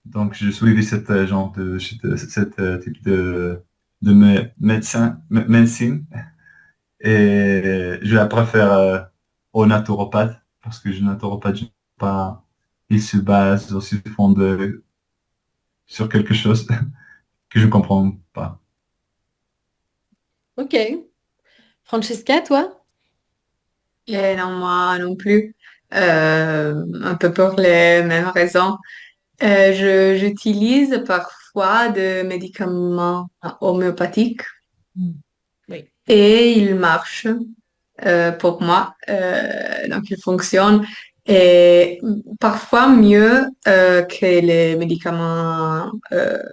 Donc, je suivis cette genre cette type de médecine et je la préfère au naturopathe parce que le naturopathe, je sais pas, il se base aussi sur quelque chose que je comprends pas. Ok. Francesca, toi? Et non, moi non plus. Un peu pour les mêmes raisons. J'utilise parfois des médicaments homéopathiques Hmm. Oui. et ils marchent pour moi. Donc, ils fonctionnent et parfois mieux que les médicaments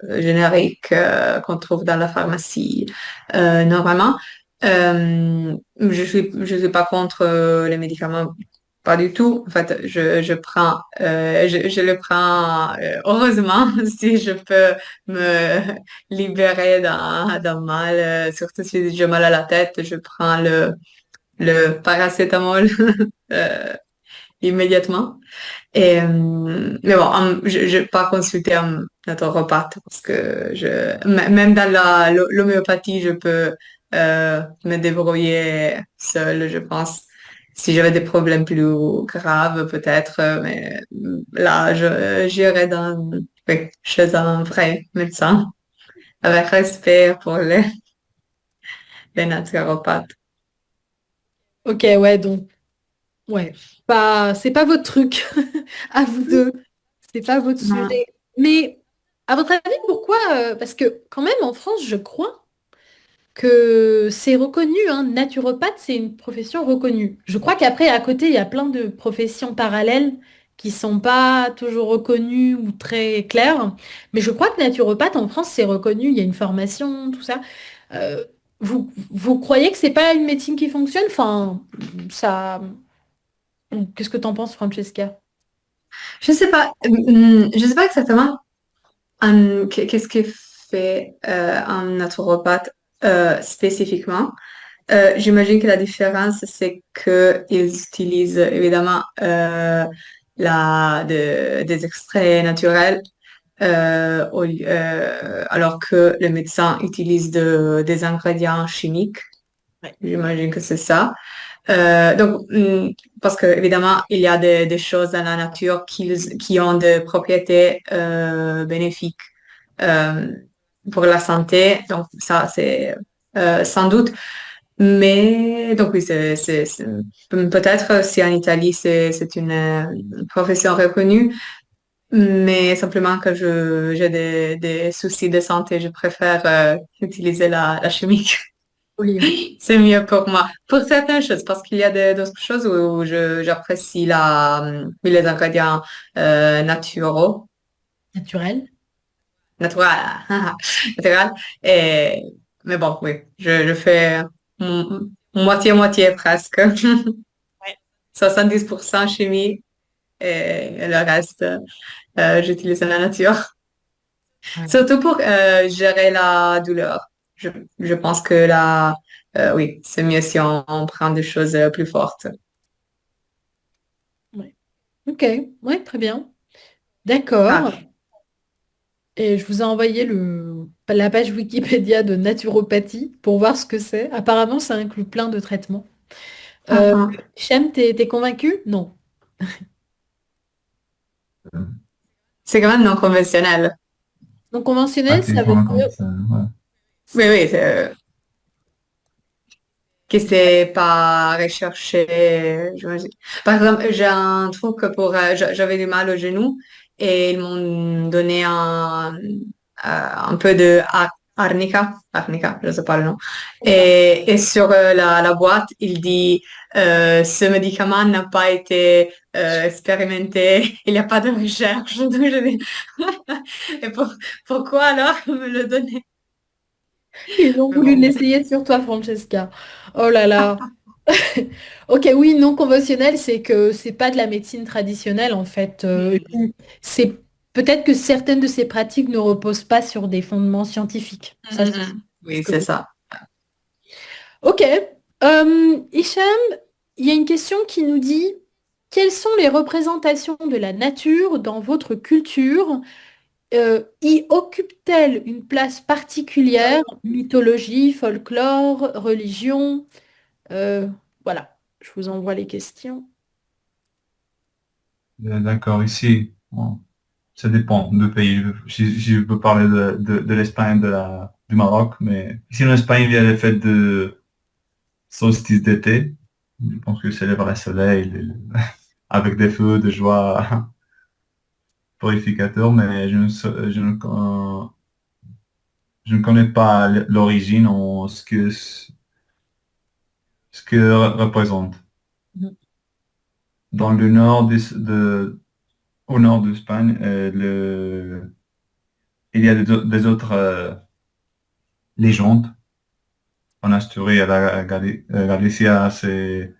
génériques qu'on trouve dans la pharmacie normalement. Je suis pas contre les médicaments, pas du tout. En fait, je prends, je le prends heureusement si je peux me libérer d'un mal, surtout si j'ai mal à la tête, je prends le paracétamol immédiatement. Mais bon, je n'ai pas consulté un naturopathe parce que même dans l'homéopathie, je peux me débrouiller seule, je pense. Si j'avais des problèmes plus graves, peut-être, mais là, j'irais oui, chez un vrai médecin, avec respect pour les naturopathes. Ok, ouais, donc, ouais. C'est pas votre truc à vous deux. C'est pas votre Non. sujet. Mais, à votre avis, pourquoi? Parce que, quand même, en France, je crois que c'est reconnu, hein, naturopathe, c'est une profession reconnue. Je crois qu'après, à côté, il y a plein de professions parallèles qui sont pas toujours reconnues ou très claires. Mais je crois que naturopathe en France, c'est reconnu, il y a une formation, tout ça. Euh, vous croyez que c'est pas une médecine qui fonctionne? Enfin, ça. Qu'est-ce que t'en penses, Francesca? je sais pas exactement qu'est-ce que fait un naturopathe spécifiquement. J'imagine que la différence, c'est qu'ils utilisent évidemment des extraits naturels, alors que le médecin utilise des ingrédients chimiques. J'imagine que c'est ça. Parce que évidemment, il y a des choses dans la nature qui ont des propriétés bénéfiques euh, pour la santé. Donc ça, c'est sans doute. Mais donc oui, peut-être si en Italie c'est une profession reconnue, mais simplement que j'ai des soucis de santé, je préfère utiliser la chimique. Oui. C'est mieux pour moi. Pour certaines choses, parce qu'il y a d'autres choses où j'apprécie les ingrédients naturaux, Naturel. naturels, naturels. Et, mais bon, oui, je fais moitié-moitié presque. 70% chimie et le reste, j'utilise la nature. Surtout pour gérer la douleur. Je pense que là, oui, c'est mieux si on prend des choses plus fortes. Ouais. Ok, ouais, très bien. D'accord. Ah, Et je vous ai envoyé la page Wikipédia de naturopathie pour voir ce que c'est. Apparemment, ça inclut plein de traitements. Euh, ah. Shem, t'es convaincu? Non. C'est quand même non conventionnel. Non conventionnel, ça veut Activement dire... conventionnel, ouais. Oui, oui, que c'est pas recherché. Par exemple, j'ai un truc pour, j'avais du mal au genou et ils m'ont donné un peu de arnica, je sais pas le nom. Et sur la boîte, il dit ce médicament n'a pas été expérimenté, il n'y a pas de recherche. Donc je dis, et pourquoi alors me le donner? Ils ont Mais voulu bon, oui. l'essayer sur toi, Francesca. Oh là là. Ok, oui, non conventionnel, c'est que c'est pas de la médecine traditionnelle en fait. C'est peut-être que certaines de ces pratiques ne reposent pas sur des fondements scientifiques. Ça, c'est ce Oui, que c'est vous... ça. Ok. Hicham, il y a une question qui nous dit, quelles sont les représentations de la nature dans votre culture? Y occupe-t-elle une place particulière? Mythologie, folklore, religion? Euh, voilà, je vous envoie les questions. D'accord, ici, bon, ça dépend du pays. Si je peux parler de l'Espagne, du Maroc, mais ici en Espagne, il y a les fêtes de solstice d'été. Je pense que célèbre le soleil avec des feux de joie purificateurs, mais je ne connais pas l'origine ou ce que représente. Mhm. Dans le nord au nord d'Espagne, il y a des autres légendes. En Asturie, à la Galicia, il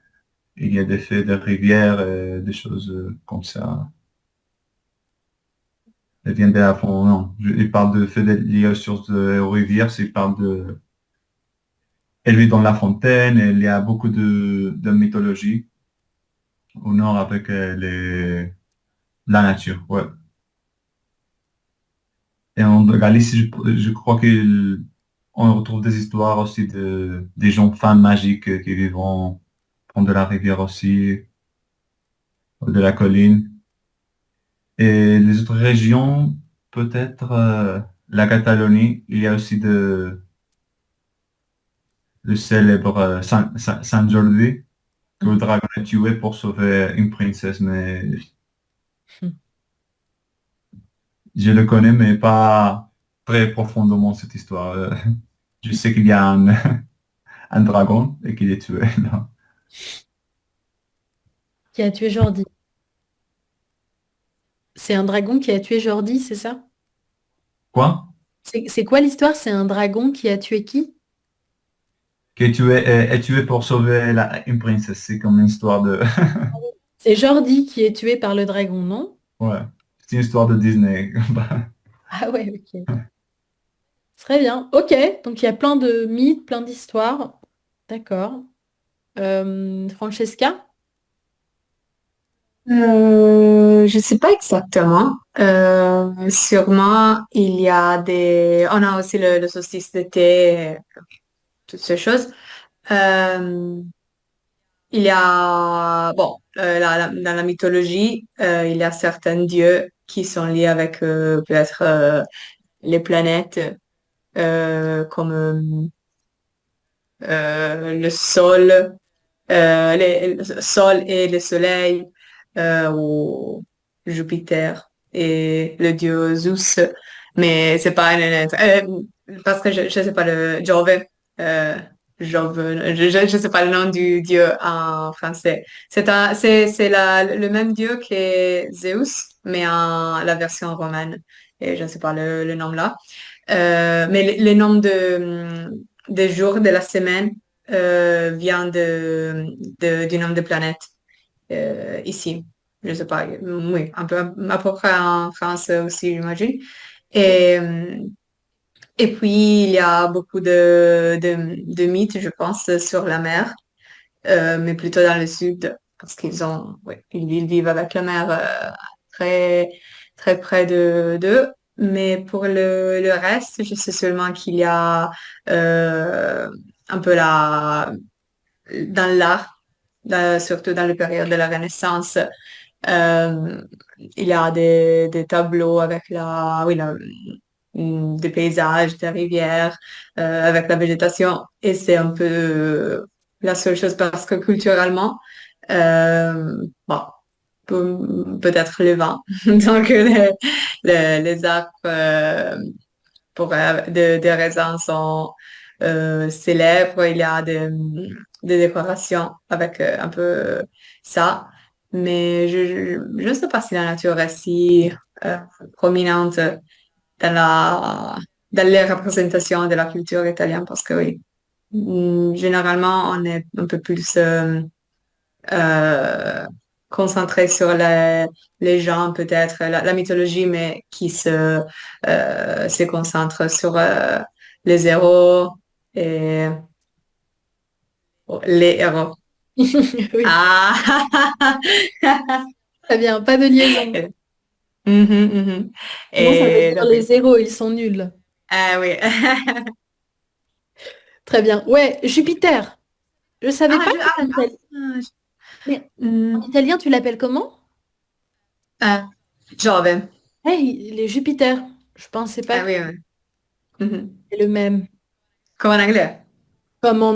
y a des faits de rivières, des choses comme ça. Elles viennent de la fond, non. Il parle de faits liés aux sources aux rivières, il parle de elle vit dans la fontaine, et il y a beaucoup de mythologie au nord avec la nature, ouais. Et en Galicie, je crois qu'on retrouve des histoires aussi des gens, femmes magiques qui vivent près de la rivière aussi, de la colline. Et les autres régions, peut-être la Catalogne, il y a aussi le célèbre Saint Jordi, que le dragon a tué pour sauver une princesse, mais je le connais, mais pas très profondément cette histoire. Je sais qu'il y a un dragon et qu'il est tué. Non. Qui a tué Jordi? C'est un dragon qui a tué Jordi, c'est ça? Quoi? C'est quoi l'histoire? C'est un dragon qui a tué qui? Que tu es tué pour sauver une princesse. C'est comme une histoire de... C'est Jordi qui est tué par le dragon, non? Ouais, c'est une histoire de Disney. Ah ouais, ok. Très bien. Ok, donc il y a plein de mythes, plein d'histoires. D'accord. Francesca? Je sais pas exactement. Sûrement, il y a des... On a aussi le solstice d'été, toutes ces choses. Euh, il y a... Bon, dans la mythologie, il y a certains dieux qui sont liés avec peut-être les planètes, comme le sol, le sol et le soleil, ou Jupiter et le dieu Zeus, mais c'est pas parce que je sais pas le Jove, euh, je sais pas le nom du dieu en français. C'est le même dieu que Zeus, mais en la version romaine. Et je ne sais pas le nom là. Mais le nom des jours de la semaine vient du nom de planète ici. Je sais pas, oui, un peu à peu près en France aussi, j'imagine. Et, euh, et puis, il y a beaucoup de mythes, je pense, sur la mer, mais plutôt dans le sud, parce ouais, ils vivent avec la mer très, très près d'eux. Mais pour le reste, je sais seulement qu'il y a un peu dans l'art, surtout dans la période de la Renaissance, euh, il y a des tableaux avec des paysages, des rivières, avec la végétation. Et c'est un peu la seule chose parce que culturellement, bon, peut-être le vent. Donc, les arbres des raisins sont célèbres. Il y a des décorations avec un peu ça. Mais je ne sais pas si la nature est si prominente dans les représentations de la culture italienne parce que oui, généralement, on est un peu plus euh, concentré sur les gens, peut-être la mythologie, mais qui se concentre sur les héros et les héros. Oui, Ah! très bien, pas de liaison. Mhm, mhm. Sinon, ça veut Et dire les héros, ils sont nuls. ah oui. Très bien. Ouais, Jupiter. Je savais pas qu'en italien. Mais en Hmm, italien, tu l'appelles comment? Giove. Hey, les Jupiter. Je pensais pas Ah que oui, oui. Mhm. c'était le même. Comme en anglais. Comme en